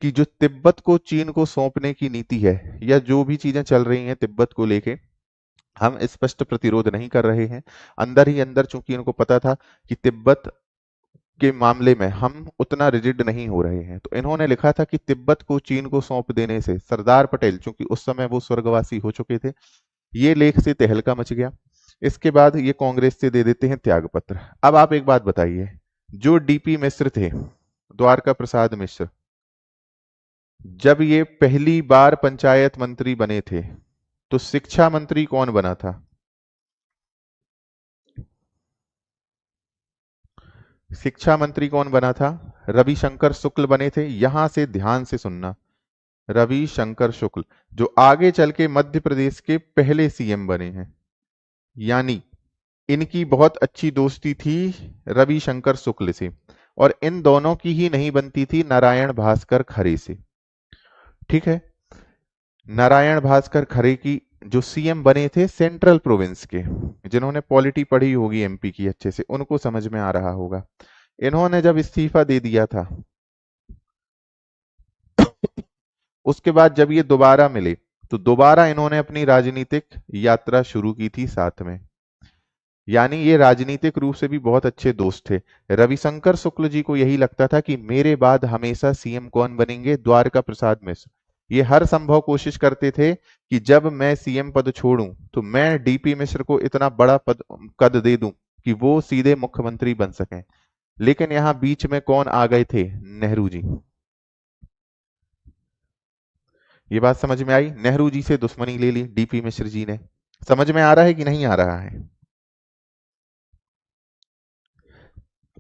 Speaker 1: कि जो तिब्बत को चीन को सौंपने की नीति है, या जो भी चीजें चल रही हैं तिब्बत को लेके, हम स्पष्ट प्रतिरोध नहीं कर रहे हैं। अंदर ही अंदर चूंकि इनको पता था कि तिब्बत के मामले में हम उतना रिजिड नहीं हो रहे हैं, तो इन्होंने लिखा था कि तिब्बत को चीन को सौंप देने से सरदार पटेल, चूंकि उस समय वो स्वर्गवासी हो चुके थे, ये लेख से तहलका मच गया। इसके बाद ये कांग्रेस से दे देते हैं त्यागपत्र। अब आप एक बात बताइए, जो डीपी मिश्र थे, द्वारका प्रसाद मिश्र, जब ये पहली बार पंचायत मंत्री बने थे तो शिक्षा मंत्री कौन बना था? शिक्षा मंत्री कौन बना था? रविशंकर शुक्ल बने थे। यहां से ध्यान से सुनना, रविशंकर शुक्ल जो आगे चल के मध्य प्रदेश के पहले सीएम बने हैं, यानी इनकी बहुत अच्छी दोस्ती थी रविशंकर शुक्ल से, और इन दोनों की ही नहीं बनती थी नारायण भास्कर खरे से। ठीक है, नारायण भास्कर खरे की जो सीएम बने थे सेंट्रल प्रोविंस के, जिन्होंने पॉलिटी पढ़ी होगी एमपी की अच्छे से, उनको समझ में आ रहा होगा। इन्होंने जब इस्तीफा दे दिया था, उसके बाद जब ये दोबारा मिले तो दोबारा इन्होंने अपनी राजनीतिक यात्रा शुरू की थी साथ में, यानी ये राजनीतिक रूप से भी बहुत अच्छे दोस्त थे। रविशंकर शुक्ल जी को यही लगता था कि मेरे बाद हमेशा सीएम कौन बनेंगे? द्वारका प्रसाद मिश्र। ये हर संभव कोशिश करते थे कि जब मैं सीएम पद छोड़ूं तो मैं डीपी मिश्र को इतना बड़ा कद दे दूं कि वो सीधे मुख्यमंत्री बन सकें। लेकिन यहां बीच में कौन आ गए थे? नेहरू जी। ये बात समझ में आई? नेहरू जी से दुश्मनी ले ली डीपी मिश्र जी ने। समझ में आ रहा है कि नहीं आ रहा है?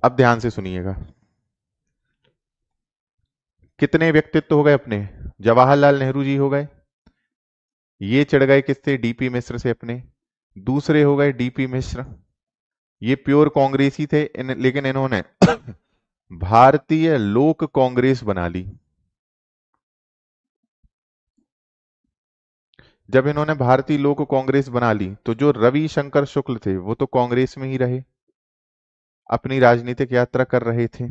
Speaker 1: अब ध्यान से सुनिएगा। कितने व्यक्तित्व हो गए अपने? जवाहरलाल नेहरू जी हो गए, ये चढ़ गए किससे? डीपी मिश्र से अपने। दूसरे हो गए डीपी मिश्र, ये प्योर कांग्रेसी थे लेकिन इन्होंने भारतीय लोक कांग्रेस बना ली। जब इन्होंने भारतीय लोक कांग्रेस बना ली तो जो रविशंकर शुक्ल थे वो तो कांग्रेस में ही रहे, अपनी राजनीतिक यात्रा कर रहे थे।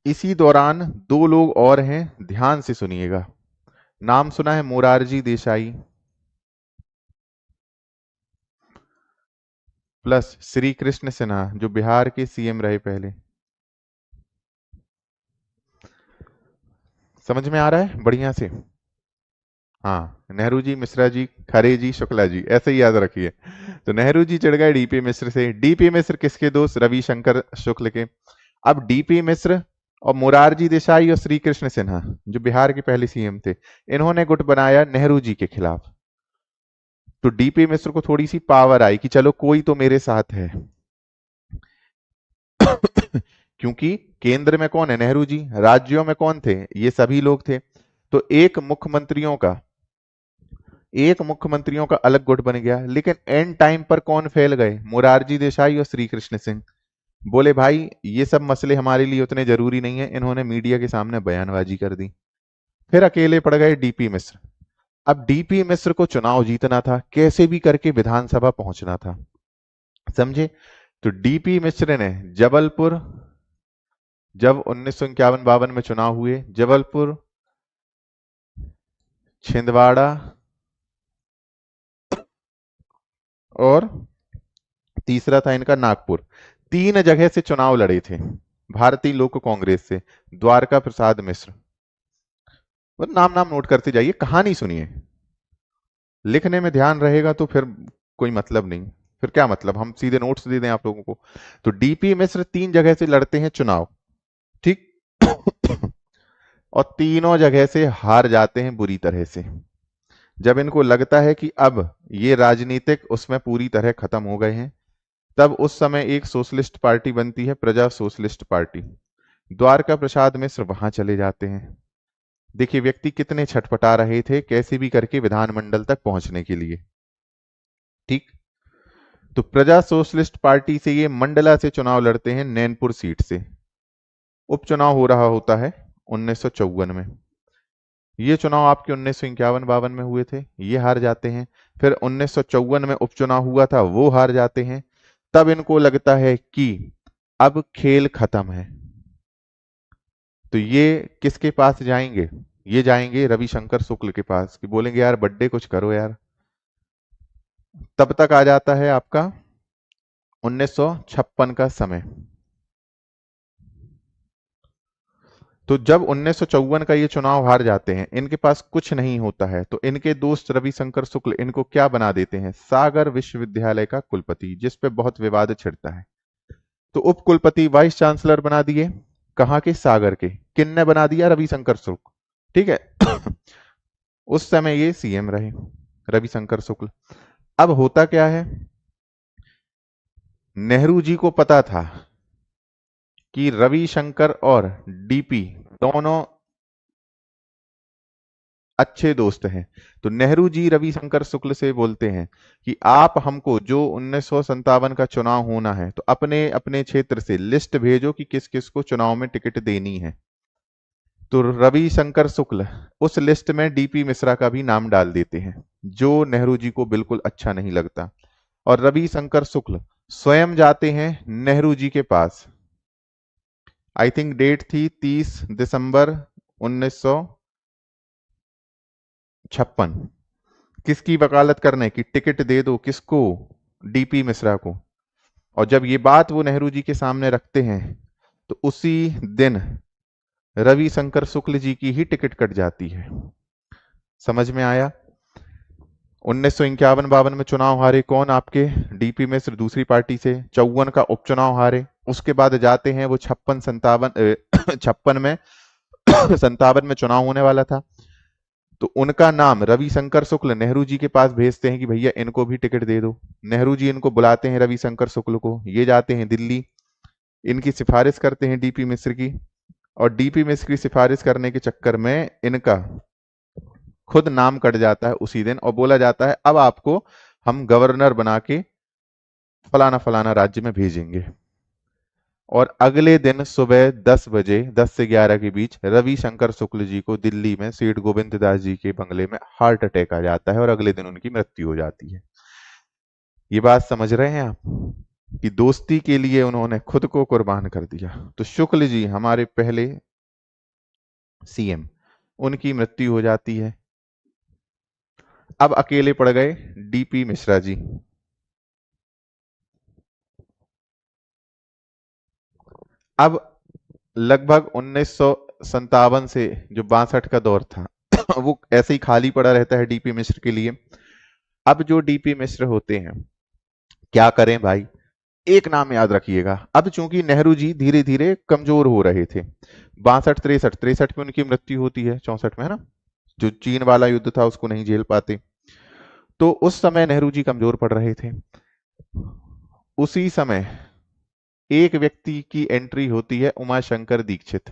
Speaker 1: इसी दौरान दो लोग और हैं, ध्यान से सुनिएगा। नाम सुना है मोरारजी देसाई प्लस श्री कृष्ण सिन्हा, जो बिहार के सीएम रहे पहले। समझ में आ रहा है बढ़िया से? हाँ, नेहरू जी, मिश्रा जी, खरे जी, शुक्ला जी, ऐसे ही याद रखिए। तो नेहरू जी चढ़ गए डीपी मिश्र से। डीपी मिश्र किसके दोस्त? रविशंकर शुक्ल के। अब डीपी मिश्र और मोरारजी देसाई और श्री कृष्ण सिन्हा, जो बिहार के पहले सीएम थे, इन्होंने गुट बनाया नेहरू जी के खिलाफ। तो डीपी मिश्र को थोड़ी सी पावर आई कि चलो कोई तो मेरे साथ है। क्योंकि केंद्र में कौन है? नेहरू जी। राज्यों में कौन थे? ये सभी लोग थे। तो एक मुख्यमंत्रियों का अलग गुट बन गया। लेकिन एंड टाइम पर कौन फैल गए? मोरारजी देसाई और श्री कृष्ण सिंह। बोले भाई ये सब मसले हमारे लिए उतने जरूरी नहीं है, इन्होंने मीडिया के सामने बयानबाजी कर दी। फिर अकेले पड़ गए डीपी मिश्र। अब डीपी मिश्र को चुनाव जीतना था, कैसे भी करके विधानसभा पहुंचना था, समझे? तो डीपी मिश्र ने जबलपुर, जब 1951-52 में चुनाव हुए, जबलपुर, छिंदवाड़ा और तीसरा था इनका नागपुर, 3 जगह से चुनाव लड़े थे भारतीय लोक कांग्रेस से द्वारका प्रसाद मिश्र। नाम नाम नोट करते जाइए, कहानी सुनिए। लिखने में ध्यान रहेगा तो फिर कोई मतलब नहीं, फिर क्या मतलब, हम सीधे नोट्स दे दें आप लोगों को। तो डीपी मिश्र 3 जगह से लड़ते हैं चुनाव, ठीक? और तीनों जगह से हार जाते हैं बुरी तरह से। जब इनको लगता है कि अब ये राजनीतिक उसमें पूरी तरह खत्म हो गए हैं, तब उस समय एक सोशलिस्ट पार्टी बनती है, प्रजा सोशलिस्ट पार्टी। द्वारका प्रसाद मिश्र वहां चले जाते हैं। देखिए व्यक्ति कितने छटपटा रहे थे कैसे भी करके विधानमंडल तक पहुंचने के लिए। ठीक। तो प्रजा सोशलिस्ट पार्टी से ये मंडला से चुनाव लड़ते हैं, नैनपुर सीट से। उपचुनाव हो रहा होता है 1954 में। ये चुनाव आपके 1951-52 में हुए थे, ये हार जाते हैं। फिर 1954 में उपचुनाव हुआ था, वो हार जाते हैं। तब इनको लगता है कि अब खेल खत्म है, तो ये किसके पास जाएंगे? ये जाएंगे रविशंकर शुक्ल के पास, कि बोलेंगे यार बर्थडे कुछ करो यार। तब तक आ जाता है आपका 1956 का समय। तो जब 1954 का ये चुनाव हार जाते हैं, इनके पास कुछ नहीं होता है, तो इनके दोस्त रविशंकर शुक्ल इनको क्या बना देते हैं? सागर विश्वविद्यालय का कुलपति, जिस पे बहुत विवाद छिड़ता है। तो उप कुलपति वाइस चांसलर बना दिए, कहाँ के? सागर के। किनने बना दिया? रविशंकर शुक्ल, ठीक है। उस समय ये सीएम रहे रविशंकर शुक्ल। अब होता क्या है, नेहरू जी को पता था कि रविशंकर और डीपी दोनों अच्छे दोस्त हैं। तो नेहरू जी रविशंकर शुक्ल से बोलते हैं कि आप हमको जो 1957 का चुनाव होना है, तो अपने अपने क्षेत्र से लिस्ट भेजो कि किस किस को चुनाव में टिकट देनी है। तो रविशंकर शुक्ल उस लिस्ट में डीपी मिश्रा का भी नाम डाल देते हैं, जो नेहरू जी को बिल्कुल अच्छा नहीं लगता। और रविशंकर शुक्ल स्वयं जाते हैं नेहरू जी के पास। आई थिंक डेट थी 30 दिसंबर 1956। किसकी वकालत करने की? टिकट दे दो किसको? डीपी मिश्रा को। और जब ये बात वो नेहरू जी के सामने रखते हैं, तो उसी दिन रविशंकर शुक्ल जी की ही टिकट कट जाती है। समझ में आया? 1951-52 में चुनाव हारे कौन? आपके डीपी मिश्र, दूसरी पार्टी से। 54 का उपचुनाव हारे। उसके बाद जाते हैं वो 56 में 57 में चुनाव होने वाला था, तो उनका नाम रविशंकर शुक्ल नेहरू जी के पास भेजते हैं कि भैया इनको भी टिकट दे दो। नेहरू जी इनको बुलाते हैं रविशंकर शुक्ल को, ये जाते हैं दिल्ली, इनकी सिफारिश करते हैं डीपी मिश्र की। और डीपी मिश्र की सिफारिश करने के चक्कर में इनका खुद नाम कट जाता है उसी दिन, और बोला जाता है अब आपको हम गवर्नर बना के फलाना फलाना राज्य में भेजेंगे। और अगले दिन सुबह 10 बजे, 10 से 11 के बीच रविशंकर शुक्ल जी को दिल्ली में सेठ गोविंद दास जी के बंगले में हार्ट अटैक आ जाता है, और अगले दिन उनकी मृत्यु हो जाती है। ये बात समझ रहे हैं आप, कि दोस्ती के लिए उन्होंने खुद को कुर्बान कर दिया। तो शुक्ल जी हमारे पहले सीएम, उनकी मृत्यु हो जाती है। अब अकेले पड़ गए डीपी मिश्रा जी। अब लगभग 1957 से जो 62 का दौर था वो ऐसे ही खाली पड़ा रहता है डीपी मिश्र के लिए। अब जो डीपी मिश्र होते हैं, क्या करें भाई? एक नाम याद रखिएगा। अब चूंकि नेहरू जी धीरे धीरे कमजोर हो रहे थे, 62 63 में उनकी मृत्यु होती है, 64 में, है ना? जो चीन वाला युद्ध था उसको नहीं झेल पाते, तो उस समय नेहरू जी कमजोर पड़ रहे थे। उसी समय एक व्यक्ति की एंट्री होती है, उमाशंकर दीक्षित।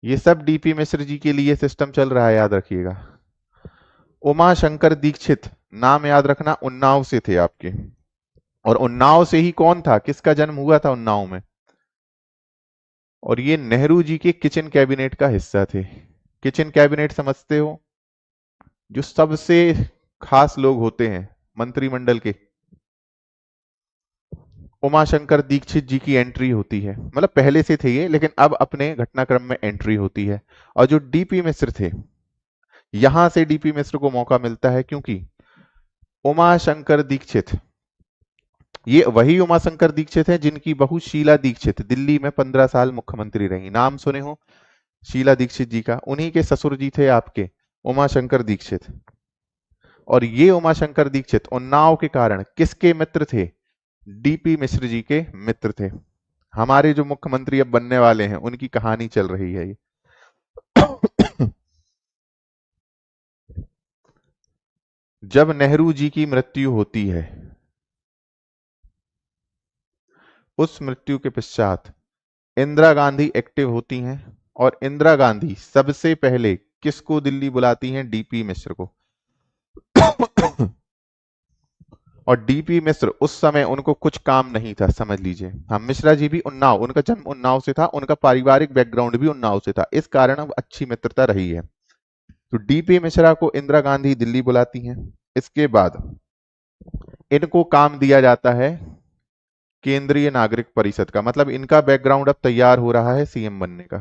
Speaker 1: ये सब डीपी मिश्र जी के लिए सिस्टम चल रहा है, याद रखिएगा। उमाशंकर दीक्षित, नाम याद रखना, उन्नाव से थे आपके। और उन्नाव से ही कौन था, किसका जन्म हुआ था उन्नाव में? और ये नेहरू जी के किचन कैबिनेट का हिस्सा थे। किचन कैबिनेट समझते हो? जो सबसे खास लोग होते हैं मंत्रिमंडल के, उमाशंकर दीक्षित जी की एंट्री होती है। मतलब पहले से थे ये, लेकिन अब अपने घटनाक्रम में एंट्री होती है। और जो डीपी मिश्र थे, यहां से डीपी मिश्र को मौका मिलता है, क्योंकि उमाशंकर दीक्षित, ये वही उमाशंकर दीक्षित है जिनकी बहू शीला दीक्षित दिल्ली में 15 साल मुख्यमंत्री रही। नाम सुने हो शीला दीक्षित जी का? उन्हीं के ससुर जी थे आपके उमाशंकर दीक्षित। और ये उमाशंकर दीक्षित उन्नाव के कारण किसके मित्र थे? डीपी मिश्र जी के मित्र थे। हमारे जो मुख्यमंत्री अब बनने वाले हैं उनकी कहानी चल रही है ये। जब नेहरू जी की मृत्यु होती है, उस मृत्यु के पश्चात इंदिरा गांधी एक्टिव होती हैं, और इंदिरा गांधी सबसे पहले किसको दिल्ली बुलाती हैं? डीपी मिश्र को। और डीपी मिश्र उस समय उनको कुछ काम नहीं था, समझ लीजिए। हम मिश्रा जी भी उन्नाव, उनका जन्म उन्नाव से था, उनका पारिवारिक बैकग्राउंड भी उन्नाव से था, इस कारण अब अच्छी मित्रता रही है। तो डीपी मिश्रा को इंदिरा गांधी दिल्ली बुलाती हैं। इसके बाद इनको काम दिया जाता है केंद्रीय नागरिक परिषद का, मतलब इनका बैकग्राउंड अब तैयार हो रहा है सीएम बनने का।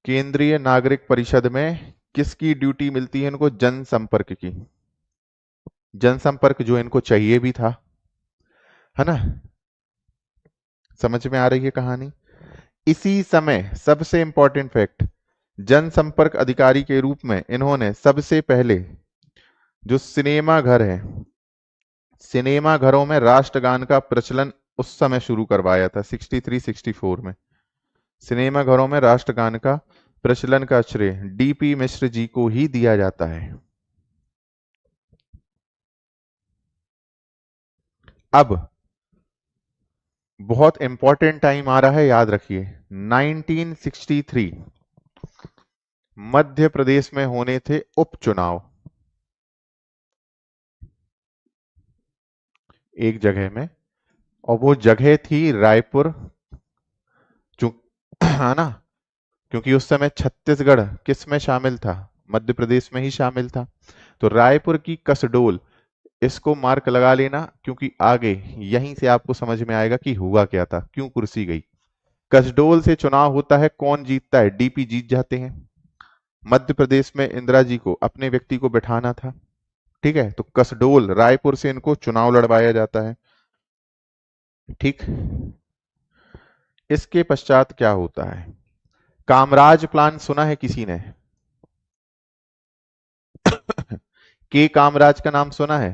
Speaker 1: केंद्रीय नागरिक परिषद में किसकी ड्यूटी मिलती है इनको? जनसंपर्क की। जनसंपर्क जो इनको चाहिए भी था, है ना? समझ में आ रही है कहानी? इसी समय सबसे इंपॉर्टेंट फैक्ट, जनसंपर्क अधिकारी के रूप में इन्होंने सबसे पहले जो सिनेमा घर है, सिनेमा घरों में राष्ट्रगान का प्रचलन उस समय शुरू करवाया था, 63-64 में। सिनेमा घरों में राष्ट्रगान का प्रचलन का श्रेय डीपी मिश्र जी को ही दिया जाता है। अब बहुत इंपॉर्टेंट टाइम आ रहा है, याद रखिए। 1963 मध्य प्रदेश में होने थे उपचुनाव एक जगह में, और वो जगह थी रायपुर, है ना? क्योंकि उस समय छत्तीसगढ़ किस में शामिल था? मध्य प्रदेश में ही शामिल था। तो रायपुर की कसडोल, इसको मार्क लगा लेना, क्योंकि आगे यहीं से आपको समझ में आएगा कि हुआ क्या था, क्यों कुर्सी गई। कसडोल से चुनाव होता है, कौन जीतता है? डीपी जीत जाते हैं। मध्य प्रदेश में इंदिरा जी को अपने व्यक्ति को बिठाना था, ठीक है? तो कसडोल रायपुर से इनको चुनाव लड़वाया जाता है, ठीक। इसके पश्चात क्या होता है? कामराज प्लान सुना है किसी ने? के कामराज का नाम सुना है?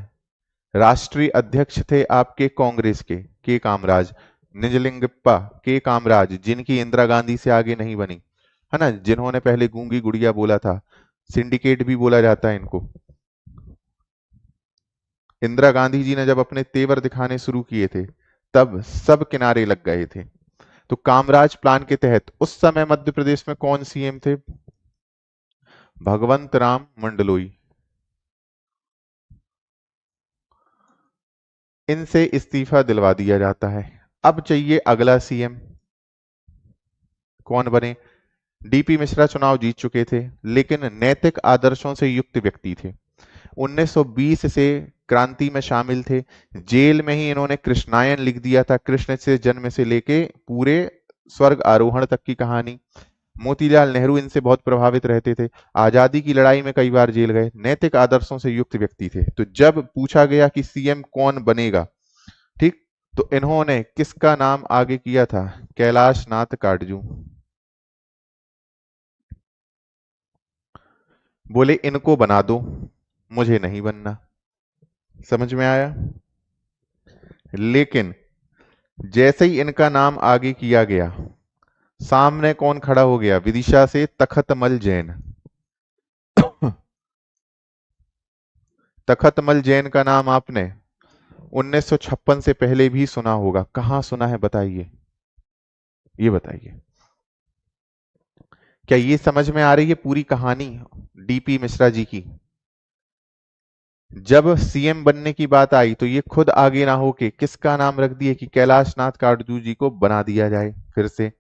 Speaker 1: राष्ट्रीय अध्यक्ष थे आपके कांग्रेस के कामराज, निजलिंगप्पा के कामराज, जिनकी इंदिरा गांधी से आगे नहीं बनी, है ना? जिन्होंने पहले गूंगी गुड़िया बोला था, सिंडिकेट भी बोला जाता है इनको। इंदिरा गांधी जी ने जब अपने तेवर दिखाने शुरू किए थे, तब सब किनारे लग गए थे। तो कामराज प्लान के तहत उस समय मध्य प्रदेश में कौन सीएम थे? भगवंत राम मंडलोई। इनसे इस्तीफा दिलवा दिया जाता है। अब चाहिए अगला सीएम, कौन बने? डीपी मिश्रा चुनाव जीत चुके थे, लेकिन नैतिक आदर्शों से युक्त व्यक्ति थे। 1920 से क्रांति में शामिल थे। जेल में ही इन्होंने कृष्णायन लिख दिया था, कृष्ण से जन्म से लेके पूरे स्वर्ग आरोहण तक की कहानी। मोतीलाल नेहरू इनसे बहुत प्रभावित रहते थे। आजादी की लड़ाई में कई बार जेल गए। नैतिक आदर्शों से युक्त व्यक्ति थे। तो जब पूछा गया कि सीएम कौन बनेगा, ठीक, तो इन्होंने किसका नाम आगे किया था? कैलाश नाथ काटजू। बोले इनको बना दो, मुझे नहीं बनना। समझ में आया? लेकिन जैसे ही इनका नाम आगे किया गया, सामने कौन खड़ा हो गया? विदिशा से तखतमल जैन। तखतमल जैन का नाम आपने 1956 से पहले भी सुना होगा। कहां सुना है बताइए, ये बताइए। क्या ये समझ में आ रही है पूरी कहानी डीपी मिश्रा जी की? जब सीएम बनने की बात आई तो ये खुद आगे ना होके किसका नाम रख दिए कि कैलाश नाथ काटजू जी को बना दिया जाए फिर से।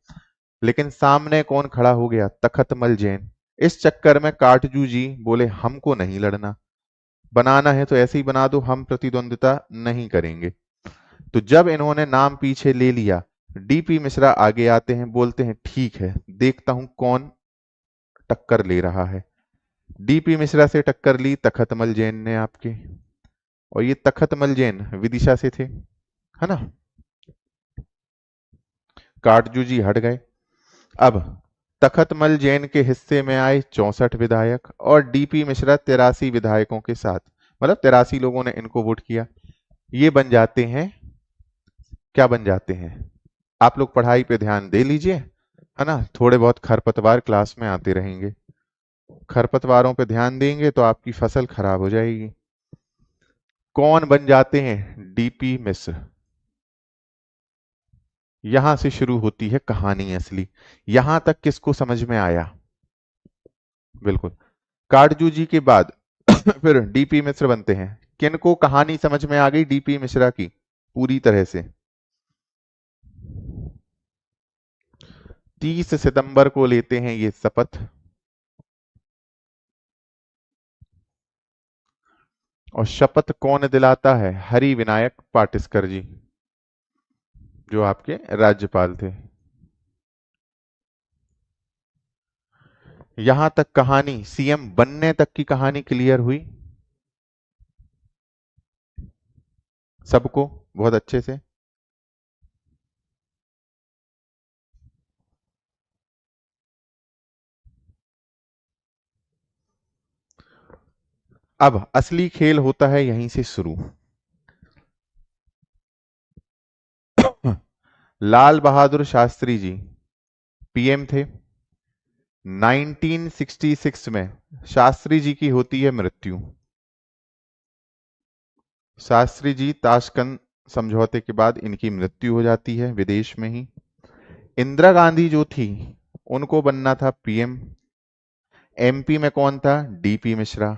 Speaker 1: लेकिन सामने कौन खड़ा हो गया? तखतमल जैन। इस चक्कर में काटजू जी बोले हमको नहीं लड़ना, बनाना है तो ऐसे ही बना दो, हम प्रतिद्वंदिता नहीं करेंगे। तो जब इन्होंने नाम पीछे ले लिया, डीपी मिश्रा आगे आते हैं, बोलते हैं ठीक है, देखता हूं कौन टक्कर ले रहा है। डीपी मिश्रा से टक्कर ली तखतमल जैन ने आपके, और ये तखतमल जैन विदिशा से थे, है ना? काटजू जी हट गए। अब तखतमल जैन के हिस्से में आए 64 विधायक और डीपी मिश्रा 83 विधायकों के साथ, मतलब 83 लोगों ने इनको वोट किया। ये बन जाते हैं, क्या बन जाते हैं? आप लोग पढ़ाई पे ध्यान दे लीजिए, है ना? थोड़े बहुत खरपतवार क्लास में आते रहेंगे, खरपतवारों पे ध्यान देंगे तो आपकी फसल खराब हो जाएगी। कौन बन जाते हैं? डीपी मिश्र। यहां से शुरू होती है कहानी असली। यहां तक किसको समझ में आया? बिल्कुल। काटजू जी के बाद फिर डीपी मिश्र बनते हैं। किनको कहानी समझ में आ गई डीपी मिश्रा की पूरी तरह से? 30 सितंबर को लेते हैं ये शपथ, और शपथ कौन दिलाता है? हरि विनायक पाटिलकर जी, जो आपके राज्यपाल थे। यहां तक कहानी, सीएम बनने तक की कहानी क्लियर हुई सबको बहुत अच्छे से? अब असली खेल होता है यहीं से शुरू। लाल बहादुर शास्त्री जी पीएम थे। 1966 में शास्त्री जी की होती है मृत्यु। शास्त्री जी ताशकंद समझौते के बाद इनकी मृत्यु हो जाती है विदेश में ही। इंदिरा गांधी जो थी उनको बनना था पीएम। एमपी में कौन था? डीपी मिश्रा।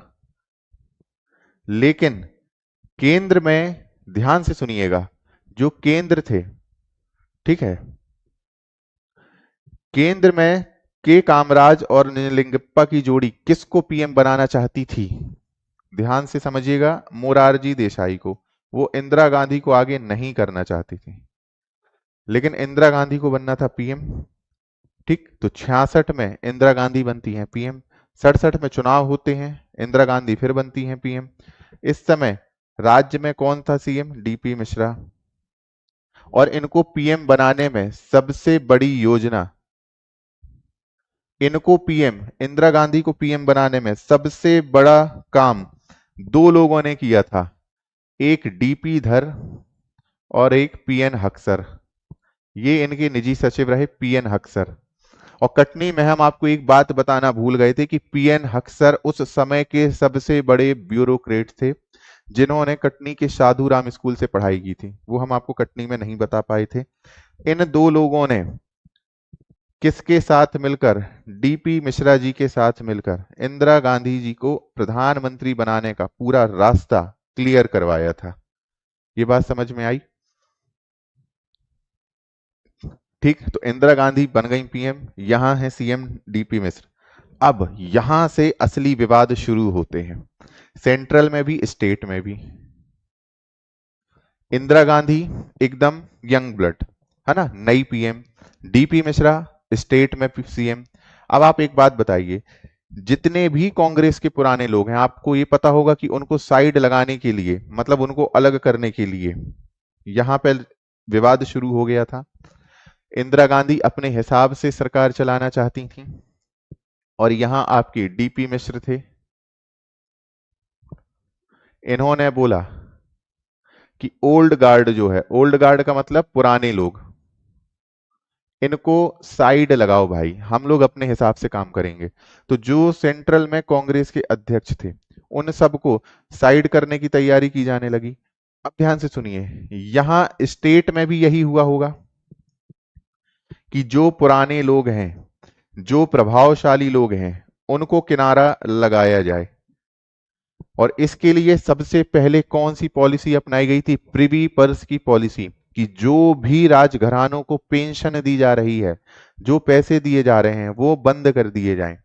Speaker 1: लेकिन केंद्र में, ध्यान से सुनिएगा, जो केंद्र थे, ठीक है, केंद्र में के कामराज और निजलिंगप्पा की जोड़ी किसको पीएम बनाना चाहती थी? ध्यान से समझिएगा, मोरारजी देसाई को। वो इंदिरा गांधी को आगे नहीं करना चाहती थी, लेकिन इंदिरा गांधी को बनना था पीएम। ठीक, तो 66 में इंदिरा गांधी बनती हैं पीएम। 67 में चुनाव होते हैं, इंदिरा गांधी फिर बनती हैं पीएम। इस समय राज्य में कौन था सीएम? डीपी मिश्रा। और इनको पीएम बनाने में सबसे बड़ी योजना, इनको पीएम, इंदिरा गांधी को पीएम बनाने में सबसे बड़ा काम दो लोगों ने किया था, एक डीपी धर और एक पीएन हक्सर। ये इनके निजी सचिव रहे, पीएन हक्सर। और कटनी में हम आपको एक बात बताना भूल गए थे कि पीएन हक्सर उस समय के सबसे बड़े ब्यूरोक्रेट थे, जिन्होंने कटनी के साधु राम स्कूल से पढ़ाई की थी। वो हम आपको कटनी में नहीं बता पाए थे। इन दो लोगों ने किसके साथ मिलकर? डीपी मिश्रा जी के साथ मिलकर इंदिरा गांधी जी को प्रधानमंत्री बनाने का पूरा रास्ता क्लियर करवाया था। ये बात समझ में आई? ठीक, तो इंदिरा गांधी बन गई पीएम, यहां है सीएम डीपी मिश्र। अब यहां से असली विवाद शुरू होते हैं, सेंट्रल में भी स्टेट में भी। इंदिरा गांधी एकदम यंग ब्लड, है ना, नई पीएम। डीपी मिश्रा स्टेट में सीएम। अब आप एक बात बताइए, जितने भी कांग्रेस के पुराने लोग हैं, आपको ये पता होगा कि उनको साइड लगाने के लिए, मतलब उनको अलग करने के लिए, यहां पर विवाद शुरू हो गया था। इंदिरा गांधी अपने हिसाब से सरकार चलाना चाहती थी, और यहां आपके डीपी मिश्र थे। इन्होंने बोला कि ओल्ड गार्ड जो है, ओल्ड गार्ड का मतलब पुराने लोग, इनको साइड लगाओ भाई, हम लोग अपने हिसाब से काम करेंगे। तो जो सेंट्रल में कांग्रेस के अध्यक्ष थे, उन सबको साइड करने की तैयारी की जाने लगी। अब ध्यान से सुनिए, यहां स्टेट में भी यही हुआ होगा कि जो पुराने लोग हैं, जो प्रभावशाली लोग हैं, उनको किनारा लगाया जाए। और इसके लिए सबसे पहले कौन सी पॉलिसी अपनाई गई थी? प्रिवी पर्स की पॉलिसी, कि जो भी राजघरानों को पेंशन दी जा रही है, जो पैसे दिए जा रहे हैं, वो बंद कर दिए जाएं।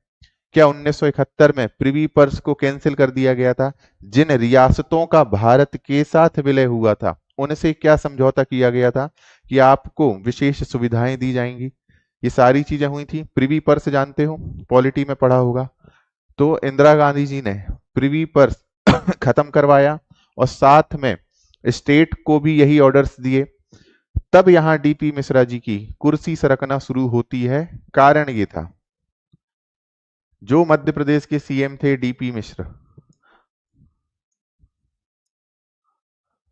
Speaker 1: क्या 1971 में प्रिवी पर्स को कैंसिल कर दिया गया था? जिन रियासतों का भारत के साथ विलय हुआ था, उनसे क्या समझौता किया गया था कि आपको विशेष सुविधाएं दी जाएंगी? ये सारी चीजें हुई थी। प्रिवी पर्स जानते हो, पॉलिटी में पढ़ा होगा। तो इंदिरा गांधी जी ने प्रिवी पर्स खत्म करवाया, और साथ में स्टेट को भी यही ऑर्डर्स दिए। तब यहां डीपी मिश्रा जी की कुर्सी सरकना शुरू होती है। कारण ये था, जो मध्य प्रदेश के सीएम थे डीपी मिश्र,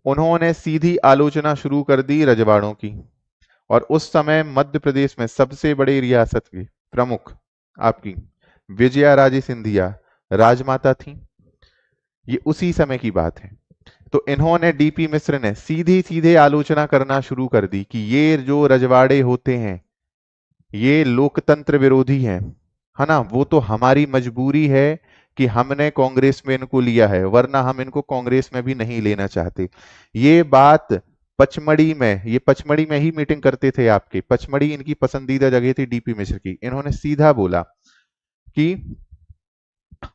Speaker 1: उन्होंने सीधी आलोचना शुरू कर दी रजवाड़ों की। और उस समय मध्य प्रदेश में सबसे बड़े रियासत के प्रमुख आपकी विजया राजे सिंधिया राजमाता थी। ये उसी समय की बात है। तो इन्होंने, डीपी मिश्र ने सीधी सीधे आलोचना करना शुरू कर दी कि ये जो रजवाड़े होते हैं, ये लोकतंत्र विरोधी हैं, है ना। वो तो हमारी मजबूरी है कि हमने कांग्रेस में इनको लिया है, वरना हम इनको कांग्रेस में भी नहीं लेना चाहते। ये बात पचमढ़ी में, ये पचमढ़ी में ही मीटिंग करते थे आपके, पचमढ़ी इनकी पसंदीदा जगह थी डीपी मिश्र की। इन्होंने सीधा बोला कि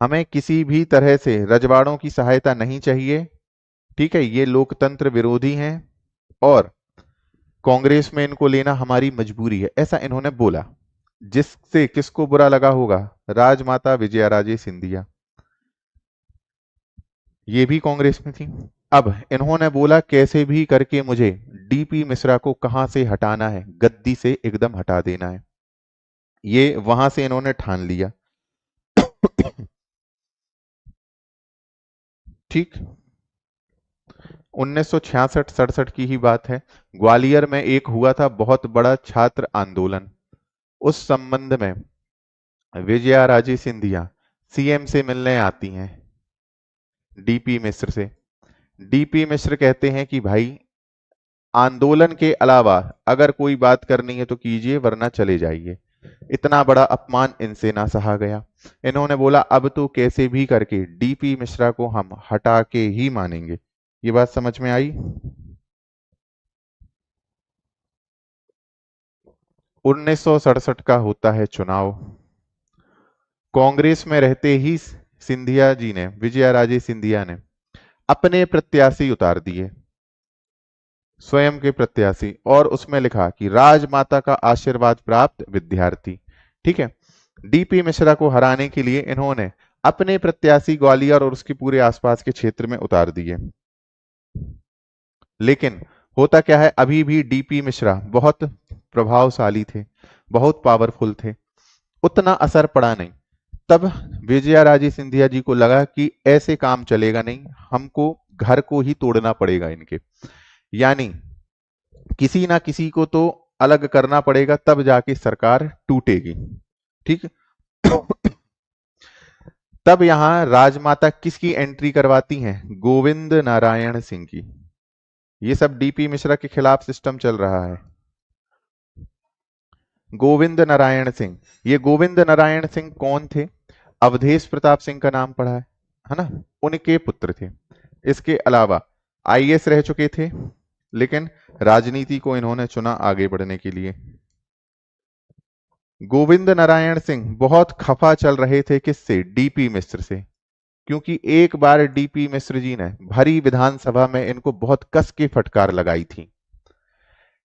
Speaker 1: हमें किसी भी तरह से रजवाड़ों की सहायता नहीं चाहिए, ठीक है, ये लोकतंत्र विरोधी हैं और कांग्रेस में इनको लेना हमारी मजबूरी है, ऐसा इन्होंने बोला। जिससे किसको बुरा लगा होगा? राजमाता विजयाराजे सिंधिया, ये भी कांग्रेस में थी। अब इन्होंने बोला कैसे भी करके मुझे डीपी मिश्रा को कहां से हटाना है, गद्दी से एकदम हटा देना है। ये वहां से इन्होंने ठान लिया। ठीक, 1966-67 की ही बात है। ग्वालियर में एक हुआ था बहुत बड़ा छात्र आंदोलन। उस संबंध में विजया राजे सिंधिया सीएम से मिलने आती हैं डीपी मिश्र से। डीपी मिश्र कहते हैं कि भाई आंदोलन के अलावा अगर कोई बात करनी है तो कीजिए, वरना चले जाइए। इतना बड़ा अपमान इनसे ना सहा गया। इन्होंने बोला अब तो कैसे भी करके डीपी मिश्रा को हम हटा के ही मानेंगे। ये बात समझ में आई? 1967 का होता है चुनाव। कांग्रेस में रहते ही सिंधिया जी ने, विजया राजे सिंधिया ने अपने प्रत्याशी उतार दिए, स्वयं के प्रत्याशी, और उसमें लिखा कि राजमाता का आशीर्वाद प्राप्त विद्यार्थी। ठीक है, डीपी मिश्रा को हराने के लिए इन्होंने अपने प्रत्याशी ग्वालियर और उसके पूरे आसपास के क्षेत्र में उतार दिए। लेकिन होता क्या है, अभी भी डीपी मिश्रा बहुत प्रभावशाली थे, बहुत पावरफुल थे, उतना असर पड़ा नहीं। तब विजया राजे सिंधिया जी को लगा कि ऐसे काम चलेगा नहीं, हमको घर को ही तोड़ना पड़ेगा इनके, यानी किसी ना किसी को तो अलग करना पड़ेगा, तब जाके सरकार टूटेगी। ठीक। तब यहां राजमाता किसकी एंट्री करवाती हैं? गोविंद नारायण सिंह की। ये सब डीपी मिश्रा के खिलाफ सिस्टम चल रहा है। गोविंद नारायण सिंह, ये गोविंद नारायण सिंह कौन थे? अवधेश प्रताप सिंह का नाम पढ़ा है ना, उनके पुत्र थे। इसके अलावा आईएएस रह चुके थे, लेकिन राजनीति को इन्होंने चुना आगे बढ़ने के लिए। गोविंद नारायण सिंह बहुत खफा चल रहे थे, किससे? डीपी मिश्र से, क्योंकि एक बार डीपी मिश्र जी ने भरी विधानसभा में इनको बहुत कस के फटकार लगाई थी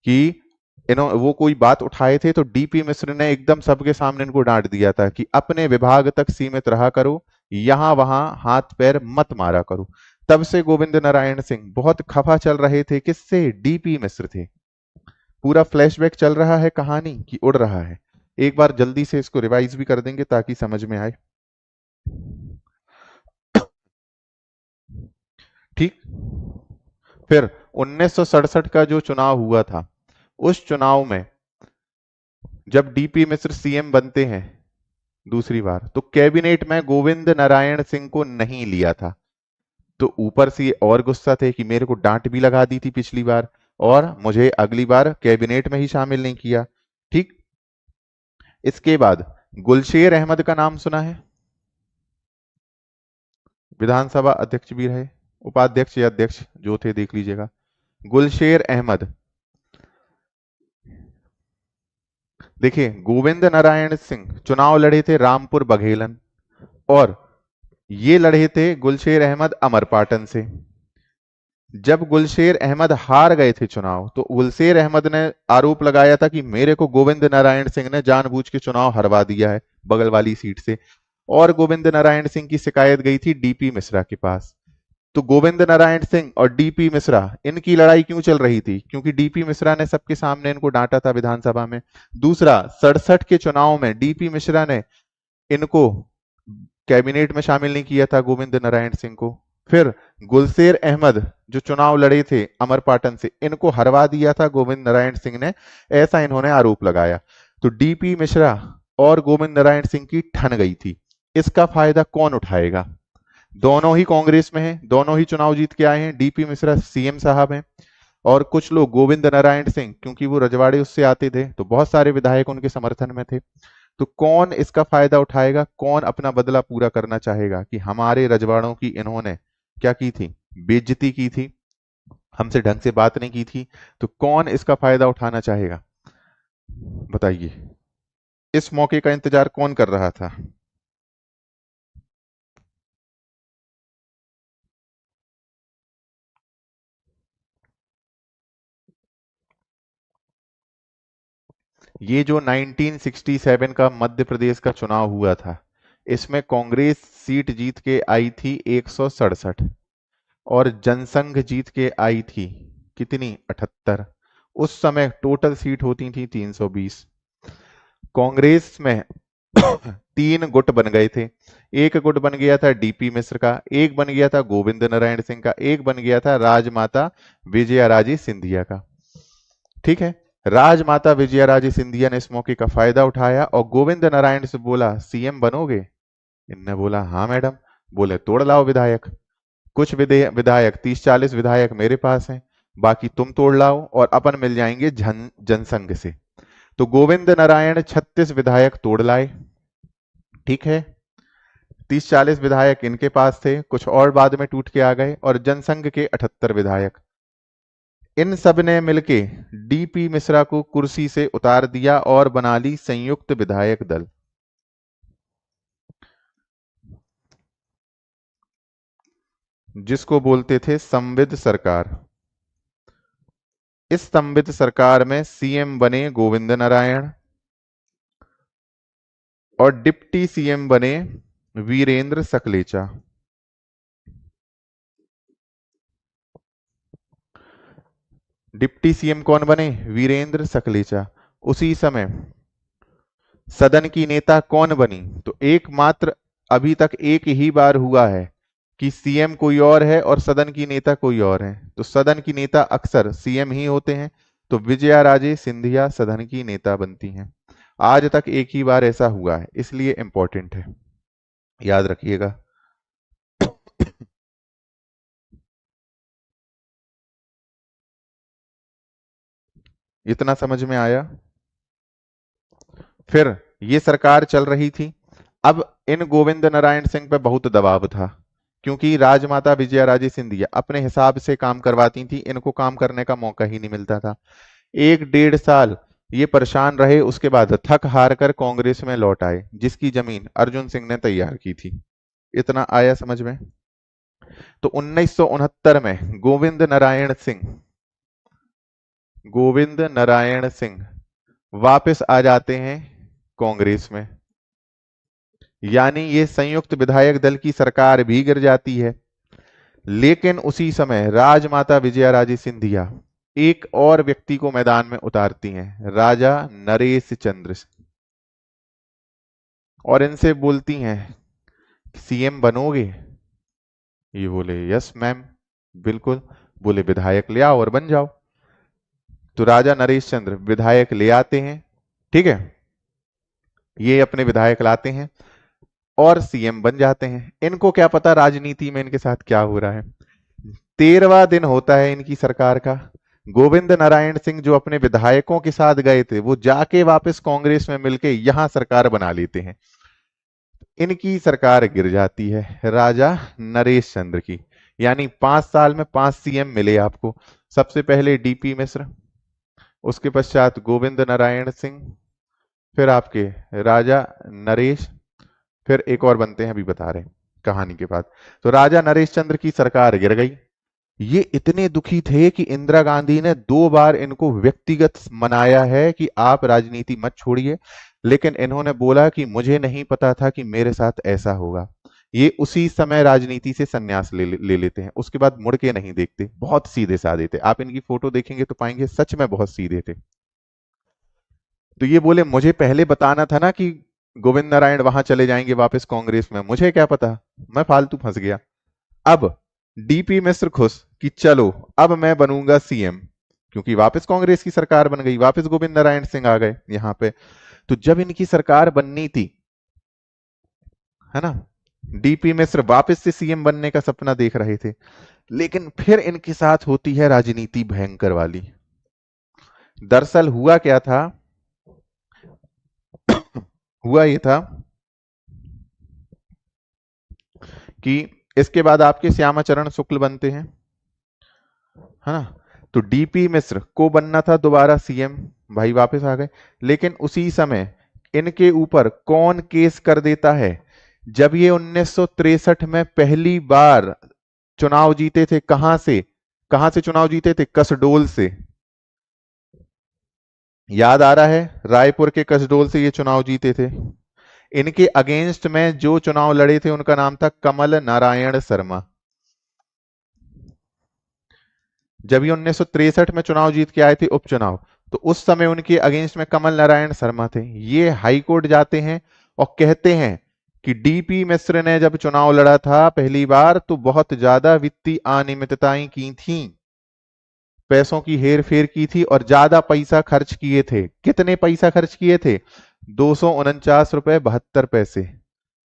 Speaker 1: कि वो कोई बात उठाए थे तो डीपी मिश्र ने एकदम सबके सामने इनको डांट दिया था कि अपने विभाग तक सीमित रहा करो, यहां वहां हाथ पैर मत मारा करो। तब से गोविंद नारायण सिंह बहुत खफा चल रहे थे, किससे? डीपी मिश्र थे। पूरा फ्लैशबैक चल रहा है कहानी की उड़ रहा है, एक बार जल्दी से इसको रिवाइज भी कर देंगे ताकि समझ में आए। ठीक, फिर 1967 का जो चुनाव हुआ था, उस चुनाव में जब डीपी मिश्र सीएम बनते हैं दूसरी बार, तो कैबिनेट में गोविंद नारायण सिंह को नहीं लिया था। तो ऊपर से और गुस्सा थे कि मेरे को डांट भी लगा दी थी पिछली बार और मुझे अगली बार कैबिनेट में ही शामिल नहीं किया। ठीक, इसके बाद गुलशेर अहमद का नाम सुना है? विधानसभा अध्यक्ष भी रहे, उपाध्यक्ष या अध्यक्ष जो थे देख लीजिएगा। गुलशेर अहमद, देखिए गोविंद नारायण सिंह चुनाव लड़े थे रामपुर बघेलन, और ये लड़े थे गुलशेर अहमद अमरपाटन से। जब गुलशेर अहमद हार गए थे चुनाव, तो गुलशेर अहमद ने आरोप लगाया था कि मेरे को गोविंद नारायण सिंह ने जानबूझ के चुनाव हरवा दिया है बगल वाली सीट से, और गोविंद नारायण सिंह की शिकायत गई थी डीपी मिश्रा के पास। तो गोविंद नारायण सिंह और डीपी मिश्रा, इनकी लड़ाई क्यों चल रही थी? क्योंकि डीपी मिश्रा ने सबके सामने इनको डांटा था विधानसभा में। दूसरा, 67 के चुनाव में डीपी मिश्रा ने इनको कैबिनेट में शामिल नहीं किया था, गोविंद नारायण सिंह को। फिर गुलशेर अहमद जो चुनाव लड़े थे अमरपाटन से, इनको हरवा दिया था गोविंद नारायण सिंह ने, ऐसा इन्होंने आरोप लगाया। तो डीपी मिश्रा और गोविंद नारायण सिंह की ठन गई थी। इसका फायदा कौन उठाएगा? दोनों ही कांग्रेस में हैं, दोनों ही चुनाव जीत के आए हैं। डीपी मिश्रा सीएम साहब हैं, और कुछ लोग गोविंद नारायण सिंह, क्योंकि वो रजवाड़े उससे आते थे तो बहुत सारे विधायक उनके समर्थन में थे। तो कौन इसका फायदा उठाएगा, कौन अपना बदला पूरा करना चाहेगा कि हमारे रजवाड़ों की इन्होंने क्या की थी, बेइज्जती की थी, हमसे ढंग से बात नहीं की थी। तो कौन इसका फायदा उठाना चाहेगा, बताइए। इस मौके का इंतजार कौन कर रहा था? ये जो 1967 का मध्य प्रदेश का चुनाव हुआ था, इसमें कांग्रेस सीट जीत के आई थी 167 और जनसंघ जीत के आई थी कितनी, 78। उस समय टोटल सीट होती थी 320। कांग्रेस में तीन गुट बन गए थे। एक गुट बन गया था डीपी मिश्र का, एक बन गया था गोविंद नारायण सिंह का, एक बन गया था राजमाता विजयाराजे सिंधिया का। ठीक है, राजमाता विजयाराजे सिंधिया ने इस मौके का फायदा उठाया और गोविंद नारायण से बोला सीएम बनोगे? इनने बोला हाँ मैडम। बोले तोड़ लाओ विधायक, कुछ विधायक 30-40 विधायक मेरे पास हैं, बाकी तुम तोड़ लाओ और अपन मिल जाएंगे जनसंघ से। तो गोविंद नारायण 36 विधायक तोड़ लाए। ठीक है, 30-40 विधायक इनके पास थे, कुछ और बाद में टूट के आ गए, और जनसंघ के 78 विधायक। इन सब ने मिलके डीपी मिश्रा को कुर्सी से उतार दिया और बना ली संयुक्त विधायक दल, जिसको बोलते थे संविद सरकार। इस संविद सरकार में सीएम बने गोविंद नारायण और डिप्टी सीएम बने वीरेंद्र सकलेचा। डिप्टी सीएम कौन बने? वीरेंद्र सकलेचा। उसी समय सदन की नेता कौन बनी? तो एकमात्र अभी तक एक ही बार हुआ है कि सीएम कोई और है और सदन की नेता कोई और है। तो सदन की नेता अक्सर सीएम ही होते हैं, तो विजया राजे सिंधिया सदन की नेता बनती हैं। आज तक एक ही बार ऐसा हुआ है, इसलिए इंपॉर्टेंट है, याद रखिएगा। इतना समझ में आया? फिर ये सरकार चल रही थी। अब इन गोविंद नारायण सिंह पे बहुत दबाव था, क्योंकि राजमाता विजयाराजे सिंधिया अपने हिसाब से काम करवाती थी, इनको काम करने का मौका ही नहीं मिलता था। 1-1.5 साल ये परेशान रहे, उसके बाद थक हार कर कांग्रेस में लौट आए, जिसकी जमीन अर्जुन सिंह ने तैयार की थी। इतना आया समझ में? तो 1969 में गोविंद नारायण सिंह वापस आ जाते हैं कांग्रेस में, यानी ये संयुक्त विधायक दल की सरकार भी गिर जाती है। लेकिन उसी समय राजमाता विजयाराजे सिंधिया एक और व्यक्ति को मैदान में उतारती हैं, राजा नरेश चंद्र, और इनसे बोलती हैं सीएम बनोगे? ये बोले यस मैम, बिल्कुल। बोले विधायक ले आओ और बन जाओ। तो राजा नरेश चंद्र विधायक ले आते हैं। ठीक है, ये अपने विधायक लाते हैं और सीएम बन जाते हैं। इनको क्या पता राजनीति में इनके साथ क्या हो रहा है। 13वां दिन होता है इनकी सरकार का। गोविंद नारायण सिंह जो अपने विधायकों के साथ गए थे, वो जाके वापस कांग्रेस में मिलके यहां सरकार बना लेते हैं। इनकी सरकार गिर जाती है राजा नरेश चंद्र की। यानी 5 साल में 5 सीएम मिले आपको। सबसे पहले डीपी मिश्र, उसके पश्चात गोविंद नारायण सिंह, फिर आपके राजा नरेश, फिर एक और बनते हैं, अभी बता रहे हैं कहानी के बाद। तो राजा नरेश चंद्र की सरकार गिर गई। ये इतने दुखी थे कि इंदिरा गांधी ने 2 बार इनको व्यक्तिगत मनाया है कि आप राजनीति मत छोड़िए, लेकिन इन्होंने बोला कि मुझे नहीं पता था कि मेरे साथ ऐसा होगा। ये उसी समय राजनीति से संन्यास ले लेते हैं, उसके बाद मुड़ के नहीं देखते। बहुत सीधे साधे थे, आप इनकी फोटो देखेंगे तो पाएंगे सच में बहुत सीधे थे। तो ये बोले मुझे पहले बताना था ना कि गोविंद नारायण वहां चले जाएंगे वापस कांग्रेस में, मुझे क्या पता, मैं फालतू फंस गया। अब डीपी मिश्र खुश कि चलो अब मैं बनूंगा सीएम, क्योंकि वापस कांग्रेस की सरकार बन गई, वापस गोविंद नारायण सिंह आ गए यहां पे। तो जब इनकी सरकार बननी थी, है ना, डीपी मिश्र वापस से सीएम बनने का सपना देख रहे थे, लेकिन फिर इनके साथ होती है राजनीति भयंकर वाली। दरअसल हुआ क्या था, हुआ ये था कि इसके बाद आपके श्यामाचरण शुक्ल बनते हैं, है ना। तो डीपी मिश्र को बनना था दोबारा सीएम, भाई वापस आ गए। लेकिन उसी समय इनके ऊपर कौन केस कर देता है? जब ये 1963 में पहली बार चुनाव जीते थे, कहां से चुनाव जीते थे? कसडोल से। याद आ रहा है, रायपुर के कसडोल से ये चुनाव जीते थे। इनके अगेंस्ट में जो चुनाव लड़े थे उनका नाम था कमल नारायण शर्मा। जब ये 1963 में चुनाव जीत के आए थे उपचुनाव, तो उस समय उनके अगेंस्ट में कमल नारायण शर्मा थे। ये हाई कोर्ट जाते हैं और कहते हैं कि डीपी मिश्र ने जब चुनाव लड़ा था पहली बार तो बहुत ज्यादा वित्तीय अनियमितताएं की थी, पैसों की हेर फेर की थी और ज्यादा पैसा खर्च किए थे। कितने पैसा खर्च किए थे? 249 रुपए 72 पैसे।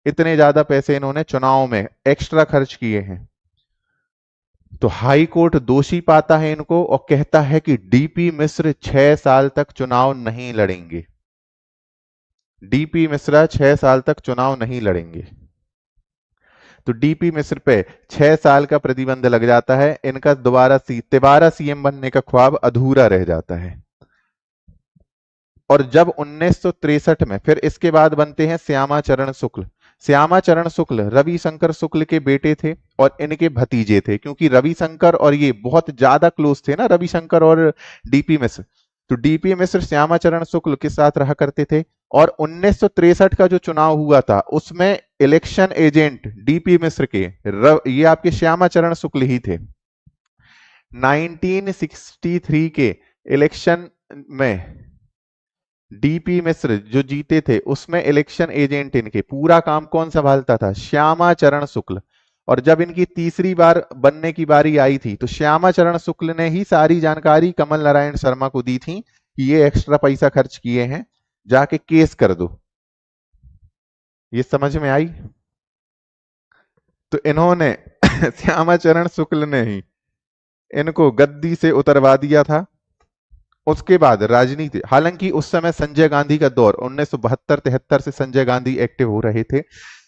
Speaker 1: इतने ज्यादा पैसे इन्होंने चुनाव में एक्स्ट्रा खर्च किए हैं। तो हाई कोर्ट दोषी पाता है इनको और कहता है कि डीपी मिश्र 6 साल तक चुनाव नहीं लड़ेंगे। डीपी मिश्रा 6 साल तक चुनाव नहीं लड़ेंगे। तो डीपी मिश्र पे 6 साल का प्रतिबंध लग जाता है। इनका दोबारा सीएम बनने का ख्वाब अधूरा रह जाता है। और जब 1963 में फिर इसके बाद बनते हैं श्यामाचरण शुक्ल। श्यामाचरण शुक्ल रविशंकर शुक्ल के बेटे थे और इनके भतीजे थे, क्योंकि रविशंकर और ये बहुत ज्यादा क्लोज थे ना, रविशंकर और डीपी मिश्र। तो डीपी मिश्र श्यामाचरण शुक्ल के साथ रहा करते थे। और 1963 का जो चुनाव हुआ था उसमें इलेक्शन एजेंट डीपी मिश्र के ये आपके श्यामाचरण शुक्ल ही थे। 1963 के इलेक्शन में डीपी मिश्र जो जीते थे उसमें इलेक्शन एजेंट इनके पूरा काम कौन संभालता था? श्यामाचरण शुक्ल। और जब इनकी तीसरी बार बनने की बारी आई थी तो श्यामाचरण शुक्ल ने ही सारी जानकारी कमल नारायण शर्मा को दी थी कि ये एक्स्ट्रा पैसा खर्च किए हैं, जाके केस कर दो। ये समझ में आई? तो इन्होंने श्यामाचरण शुक्ल ने ही इनको गद्दी से उतरवा दिया था। उसके बाद राजनीति, हालांकि उस समय संजय गांधी का दौर 1972-73 से संजय गांधी एक्टिव हो रहे थे,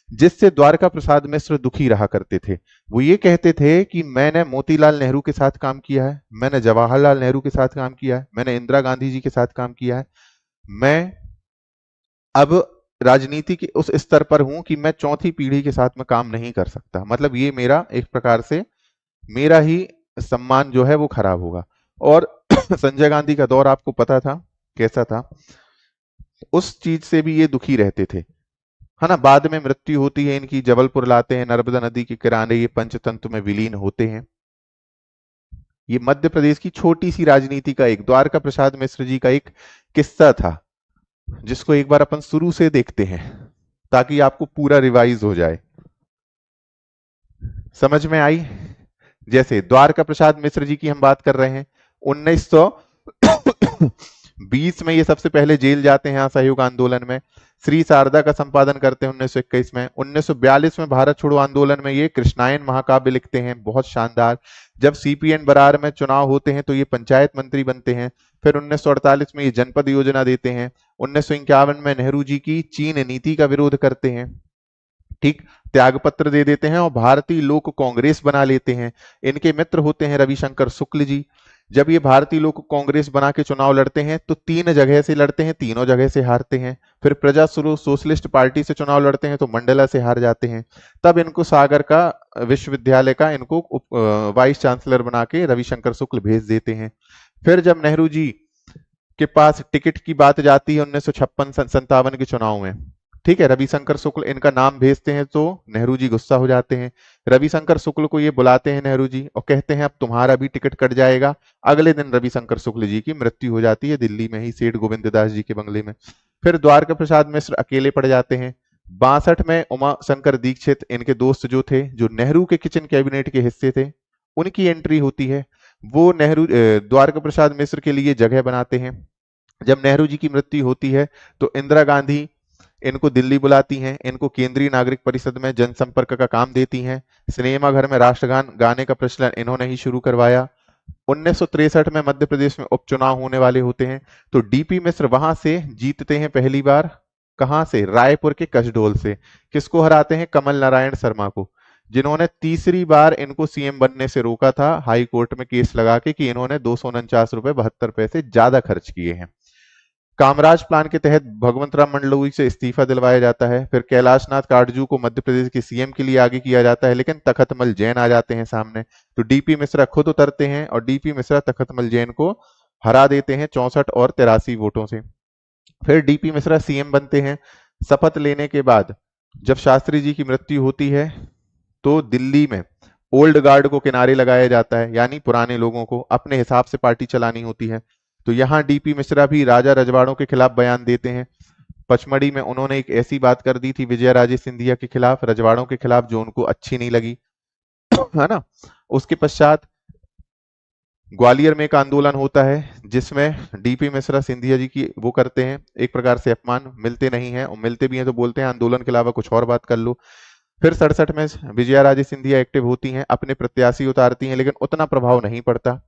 Speaker 1: जिससे द्वारका प्रसाद मिश्र दुखी रहा करते थे। वो ये कहते थे कि मैंने मोतीलाल नेहरू के साथ काम किया है, मैंने जवाहरलाल नेहरू के साथ काम किया है, मैंने इंदिरा गांधी जी के साथ काम किया है, मैं अब राजनीति के उस स्तर पर हूं कि मैं चौथी पीढ़ी के साथ में काम नहीं कर सकता। मतलब ये मेरा एक प्रकार से मेरा ही सम्मान जो है वो खराब होगा। और संजय गांधी का दौर आपको पता था कैसा था, उस चीज से भी ये दुखी रहते थे, है ना। बाद में मृत्यु होती है इनकी, जबलपुर लाते हैं, नर्मदा नदी के किनारे ये पंचतंत्र में विलीन होते हैं। ये मध्य प्रदेश की छोटी सी राजनीति का एक द्वारका प्रसाद मिश्र जी का एक किस्सा था, जिसको एक बार अपन शुरू से देखते हैं ताकि आपको पूरा रिवाइज हो जाए। समझ में आई? जैसे द्वारका प्रसाद मिश्र जी की हम बात कर रहे हैं, 1920 में ये सबसे पहले जेल जाते हैं असहयोग आंदोलन में। श्री शारदा का संपादन करते हैं 1921 में। 1942 में भारत छोड़ो आंदोलन में ये कृष्णायन महाकाव्य लिखते हैं, बहुत शानदार। जब सीपीएन बरार में चुनाव होते हैं तो ये पंचायत मंत्री बनते हैं। फिर 1948 में ये जनपद योजना देते हैं। 1951 में नेहरू जी की चीन नीति का विरोध करते हैं, ठीक, त्यागपत्र दे देते हैं और भारतीय लोक कांग्रेस बना लेते हैं। इनके मित्र होते हैं रविशंकर शुक्ल जी। जब ये भारतीय लोक कांग्रेस बना के चुनाव लड़ते हैं तो 3 जगह से लड़ते हैं, तीनों जगह से हारते हैं। फिर प्रजा सोशलिस्ट पार्टी से चुनाव लड़ते हैं तो मंडला से हार जाते हैं। तब इनको सागर का विश्वविद्यालय का इनको वाइस चांसलर बना के रविशंकर शुक्ल भेज देते हैं। फिर जब नेहरू जी के पास टिकट की बात जाती है 1956-57 के चुनाव में, ठीक है, रविशंकर शुक्ल इनका नाम भेजते हैं तो नेहरू जी गुस्सा हो जाते हैं। रविशंकर शुक्ल को ये बुलाते हैं नेहरू जी और कहते हैं अब तुम्हारा भी टिकट कट जाएगा। अगले दिन रविशंकर शुक्ल जी की मृत्यु हो जाती है दिल्ली में ही, सेठ गोविंद दास जी के बंगले में। फिर द्वारका प्रसाद मिश्र अकेले पड़ जाते हैं। 62 में उमा शंकर दीक्षित इनके दोस्त जो थे, जो नेहरू के किचन कैबिनेट के हिस्से थे, उनकी एंट्री होती है। वो नेहरू द्वारका प्रसाद मिश्र के लिए जगह बनाते हैं। जब नेहरू जी की मृत्यु होती है तो इंदिरा गांधी इनको दिल्ली बुलाती हैं, इनको केंद्रीय नागरिक परिषद में जनसंपर्क का काम देती हैं। सिनेमा घर में राष्ट्रगान गाने का प्रचलन इन्होंने ही शुरू करवाया। 1963 में मध्य प्रदेश में उपचुनाव होने वाले होते हैं तो डीपी मिश्र वहां से जीतते हैं पहली बार कहां से? रायपुर के कसडोल से। किसको हराते हैं? कमल नारायण शर्मा को, जिन्होंने तीसरी बार इनको सीएम बनने से रोका था हाई कोर्ट में केस लगा के कि इन्होंने 249 रुपए 72 पैसे ज्यादा खर्च किए हैं। कामराज प्लान के तहत भगवंत राम मंडलोई से इस्तीफा दिलवाया जाता है। फिर कैलाशनाथ काटजू को मध्य प्रदेश के सीएम के लिए आगे किया जाता है, लेकिन तखतमल जैन आ जाते हैं सामने। तो डीपी मिश्रा खुद उतरते हैं और डीपी मिश्रा तखतमल जैन को हरा देते हैं 64 और 83 वोटों से। फिर डीपी मिश्रा सीएम बनते हैं। शपथ लेने के बाद जब शास्त्री जी की मृत्यु होती है तो दिल्ली में ओल्ड गार्ड को किनारे लगाया जाता है, यानी पुराने लोगों को अपने हिसाब से पार्टी चलानी होती है। तो यहाँ डीपी मिश्रा भी राजा रजवाड़ों के खिलाफ बयान देते हैं। पचमढ़ी में उन्होंने एक ऐसी बात कर दी थी विजयाराजे सिंधिया के खिलाफ, रजवाड़ों के खिलाफ, जो उनको अच्छी नहीं लगी, है ना। उसके पश्चात ग्वालियर में एक आंदोलन होता है जिसमें डीपी मिश्रा सिंधिया जी की वो करते हैं, एक प्रकार से अपमान, मिलते नहीं है और मिलते भी हैं तो बोलते हैं आंदोलन के अलावा कुछ और बात कर लो। फिर 67 में विजयाराजे सिंधिया एक्टिव होती हैं, अपने प्रत्याशी उतारती हैं, लेकिन उतना प्रभाव नहीं पड़ता।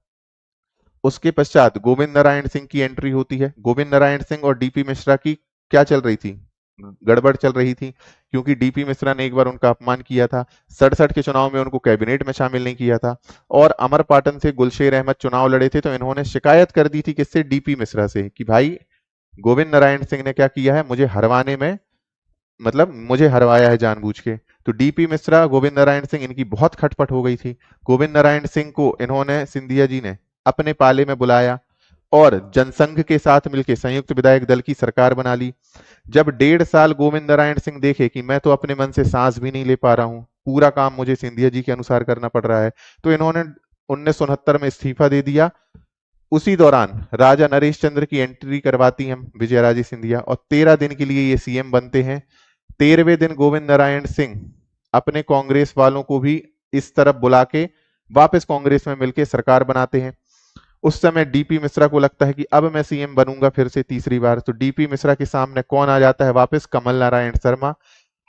Speaker 1: उसके पश्चात गोविंद नारायण सिंह की एंट्री होती है। गोविंद नारायण सिंह और डीपी मिश्रा की क्या चल रही थी? गड़बड़ चल रही थी, क्योंकि डीपी मिश्रा ने एक बार उनका अपमान किया था। 67 के चुनाव में उनको कैबिनेट में शामिल नहीं किया था और अमरपाटन से गुलशेर अहमद चुनाव लड़े थे, तो इन्होंने शिकायत कर दी थी किससे? डीपी मिश्रा से, कि भाई गोविंद नारायण सिंह ने क्या किया है, मुझे हरवाने में, मतलब मुझे हरवाया है जानबूझ के। तो डीपी मिश्रा, गोविंद नारायण सिंह, इनकी बहुत खटपट हो गई थी। गोविंद नारायण सिंह को इन्होंने, सिंधिया जी ने, अपने पाले में बुलाया और जनसंघ के साथ मिलकर संयुक्त विधायक दल की सरकार बना ली। जब 1.5 साल गोविंद नारायण सिंह देखे कि मैं तो अपने मन से सांस भी नहीं ले पा रहा हूं, पूरा काम मुझे सिंधिया जी के अनुसार करना पड़ रहा है, तो इन्होंने 1969 में इस्तीफा दे दिया। उसी दौरान राजा नरेश चंद्र की एंट्री करवाती हैं विजयाराजे सिंधिया और 13 दिन के लिए ये सीएम बनते हैं। 13वें दिन गोविंद नारायण सिंह अपने कांग्रेस वालों को भी इस तरफ बुला के वापस कांग्रेस में मिलकर सरकार बनाते हैं। उस समय डीपी मिश्रा को लगता है कि अब मैं सीएम बनूंगा फिर से तीसरी बार, तो डीपी मिश्रा के सामने कौन आ जाता है वापस? कमल नारायण शर्मा।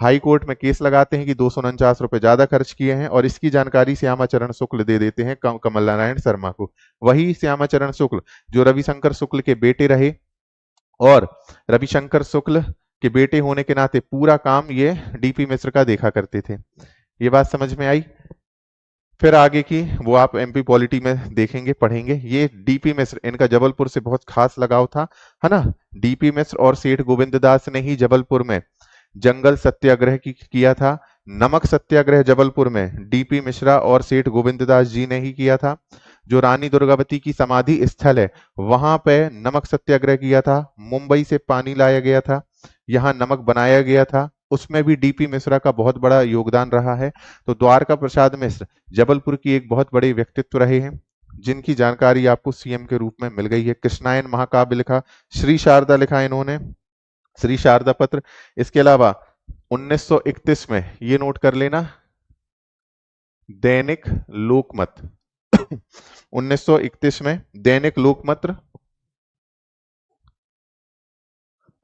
Speaker 1: हाई कोर्ट में केस लगाते हैं कि 249 रुपए ज्यादा खर्च किए हैं और इसकी जानकारी श्यामाचरण शुक्ल दे देते हैं कमल नारायण शर्मा को। वही श्यामाचरण शुक्ल जो रविशंकर शुक्ल के बेटे रहे और रविशंकर शुक्ल के बेटे होने के नाते पूरा काम ये डीपी मिश्र का देखा करते थे। ये बात समझ में आई? फिर आगे की वो आप एमपी पॉलिटी में देखेंगे, पढ़ेंगे। ये डीपी मिश्र, इनका जबलपुर से बहुत खास लगाव था, है ना। डीपी मिश्र और सेठ गोविंद दास ने ही जबलपुर में जंगल सत्याग्रह किया था। नमक सत्याग्रह जबलपुर में डीपी मिश्रा और सेठ गोविंद दास जी ने ही किया था। जो रानी दुर्गावती की समाधि स्थल है वहां पे नमक सत्याग्रह किया था। मुंबई से पानी लाया गया था, यहाँ नमक बनाया गया था, उसमें भी डीपी मिश्रा का बहुत बड़ा योगदान रहा है। तो द्वारका प्रसाद मिश्र जबलपुर की एक बहुत बड़े व्यक्तित्व रहे हैं, जिनकी जानकारी आपको सीएम के रूप में मिल गई है। कृष्णायन महाकाव्य लिखा, श्री शारदा लिखा इन्होंने, श्री शारदा पत्र। इसके अलावा 1931 में ये नोट कर लेना, दैनिक लोकमत 1931 में दैनिक लोकमत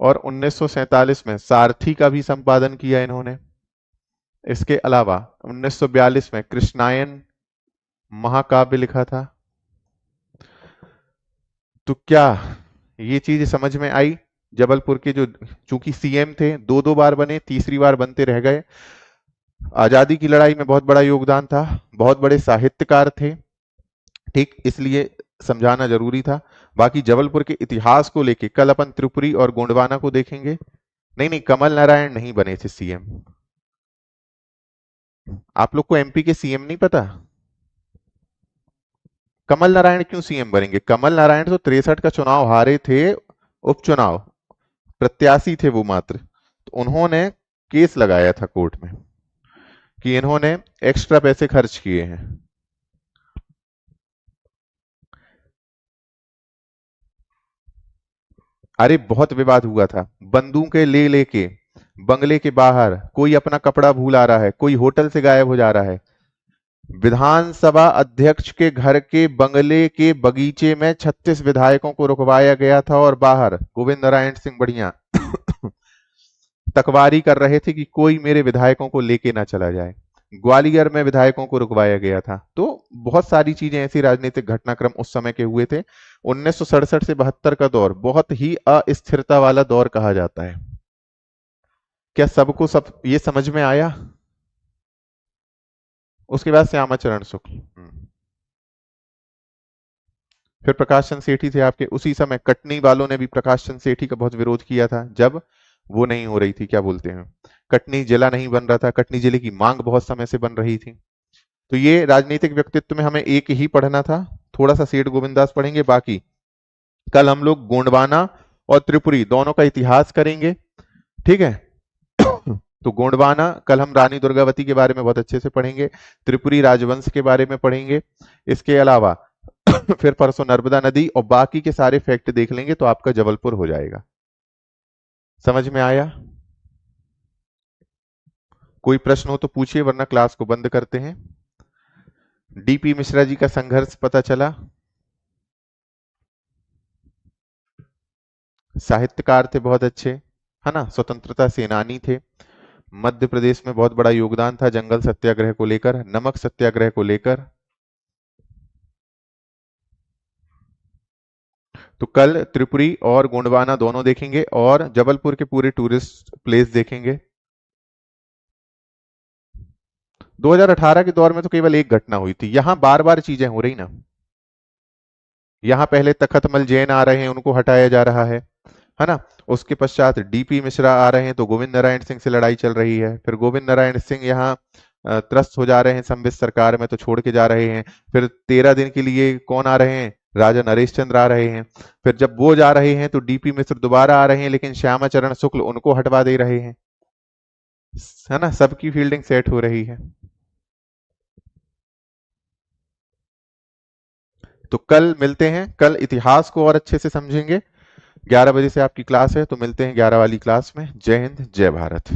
Speaker 1: और 1947 में सारथी का भी संपादन किया इन्होंने। इसके अलावा 1942 में कृष्णायन महाकाव्य लिखा था। तो क्या ये चीज समझ में आई? जबलपुर के जो, चूंकि सीएम थे, 2 बार बने, तीसरी बार बनते रह गए। आजादी की लड़ाई में बहुत बड़ा योगदान था, बहुत बड़े साहित्यकार थे, ठीक, इसलिए समझाना जरूरी था। बाकी जबलपुर के इतिहास को लेके कल अपन त्रिपुरी और गोंडवाना को देखेंगे। नहीं, कमल नारायण नहीं बने थे सीएम। आप लोग को एमपी के सीएम नहीं पता? कमल नारायण क्यों सीएम बनेंगे? कमल नारायण तो 63 का चुनाव हारे थे, उपचुनाव, प्रत्याशी थे वो मात्र। तो उन्होंने केस लगाया था कोर्ट में कि इन्होंने एक्स्ट्रा पैसे खर्च किए हैं। अरे बहुत विवाद हुआ था, बंदूकें ले लेके बंगले के बाहर कोई अपना कपड़ा भूल आ रहा है, कोई होटल से गायब हो जा रहा है। विधानसभा अध्यक्ष के घर के बंगले के बगीचे में 36 विधायकों को रुकवाया गया था और बाहर गोविंद नारायण सिंह बढ़िया तकवारी कर रहे थे कि कोई मेरे विधायकों को लेके ना चला जाए। ग्वालियर में विधायकों को रुकवाया गया था। तो बहुत सारी चीजें, ऐसी राजनीतिक घटनाक्रम उस समय के हुए थे। 1967 से 72 का दौर बहुत ही अस्थिरता वाला दौर कहा जाता है। क्या सबको सब ये समझ में आया? उसके बाद श्यामाचरण शुक्ल। फिर प्रकाश चंद सेठी थे आपके। उसी समय कटनी वालों ने भी प्रकाश चंद सेठी का बहुत विरोध किया था, जब वो नहीं हो रही थी, क्या बोलते हैं, कटनी जिला नहीं बन रहा था, कटनी जिले की मांग बहुत समय से बन रही थी। तो ये राजनीतिक व्यक्तित्व में हमें एक ही पढ़ना था, थोड़ा सा सेठ गोविंददास पढ़ेंगे, बाकी कल हम लोग गोंडवाना और त्रिपुरी दोनों का इतिहास करेंगे, ठीक है। तो गोंडवाना कल हम रानी दुर्गावती के बारे में बहुत अच्छे से पढ़ेंगे, त्रिपुरी राजवंश के बारे में पढ़ेंगे। इसके अलावा फिर परसों नर्मदा नदी और बाकी के सारे फैक्ट देख लेंगे तो आपका जबलपुर हो जाएगा। समझ में आया? कोई प्रश्न हो तो पूछिए, वरना क्लास को बंद करते हैं। डीपी मिश्रा जी का संघर्ष पता चला? साहित्यकार थे बहुत अच्छे, है ना, स्वतंत्रता सेनानी थे। मध्य प्रदेश में बहुत बड़ा योगदान था जंगल सत्याग्रह को लेकर, नमक सत्याग्रह को लेकर। तो कल त्रिपुरी और गोंडवाना दोनों देखेंगे और जबलपुर के पूरे टूरिस्ट प्लेस देखेंगे। 2018 के दौर में तो केवल एक घटना हुई थी, यहां बार बार चीजें हो रही ना। यहां पहले तखतमल जैन आ रहे हैं, उनको हटाया जा रहा है ना। उसके पश्चात डीपी मिश्रा आ रहे हैं तो गोविंद नारायण सिंह से लड़ाई चल रही है। फिर गोविंद नारायण सिंह यहाँ त्रस्त हो जा रहे हैं संवित सरकार में, तो छोड़ के जा रहे हैं। फिर 13 दिन के लिए कौन आ रहे हैं, राजा नरेश चंद्र आ रहे हैं। फिर जब वो जा रहे हैं तो डीपी मिश्र दोबारा आ रहे हैं, लेकिन श्यामाचरण शुक्ल उनको हटवा दे रहे हैं, है ना। सबकी फील्डिंग सेट हो रही है। तो कल मिलते हैं, कल इतिहास को और अच्छे से समझेंगे। 11 बजे से आपकी क्लास है, तो मिलते हैं 11 वाली क्लास में। जय हिंद, जय भारत।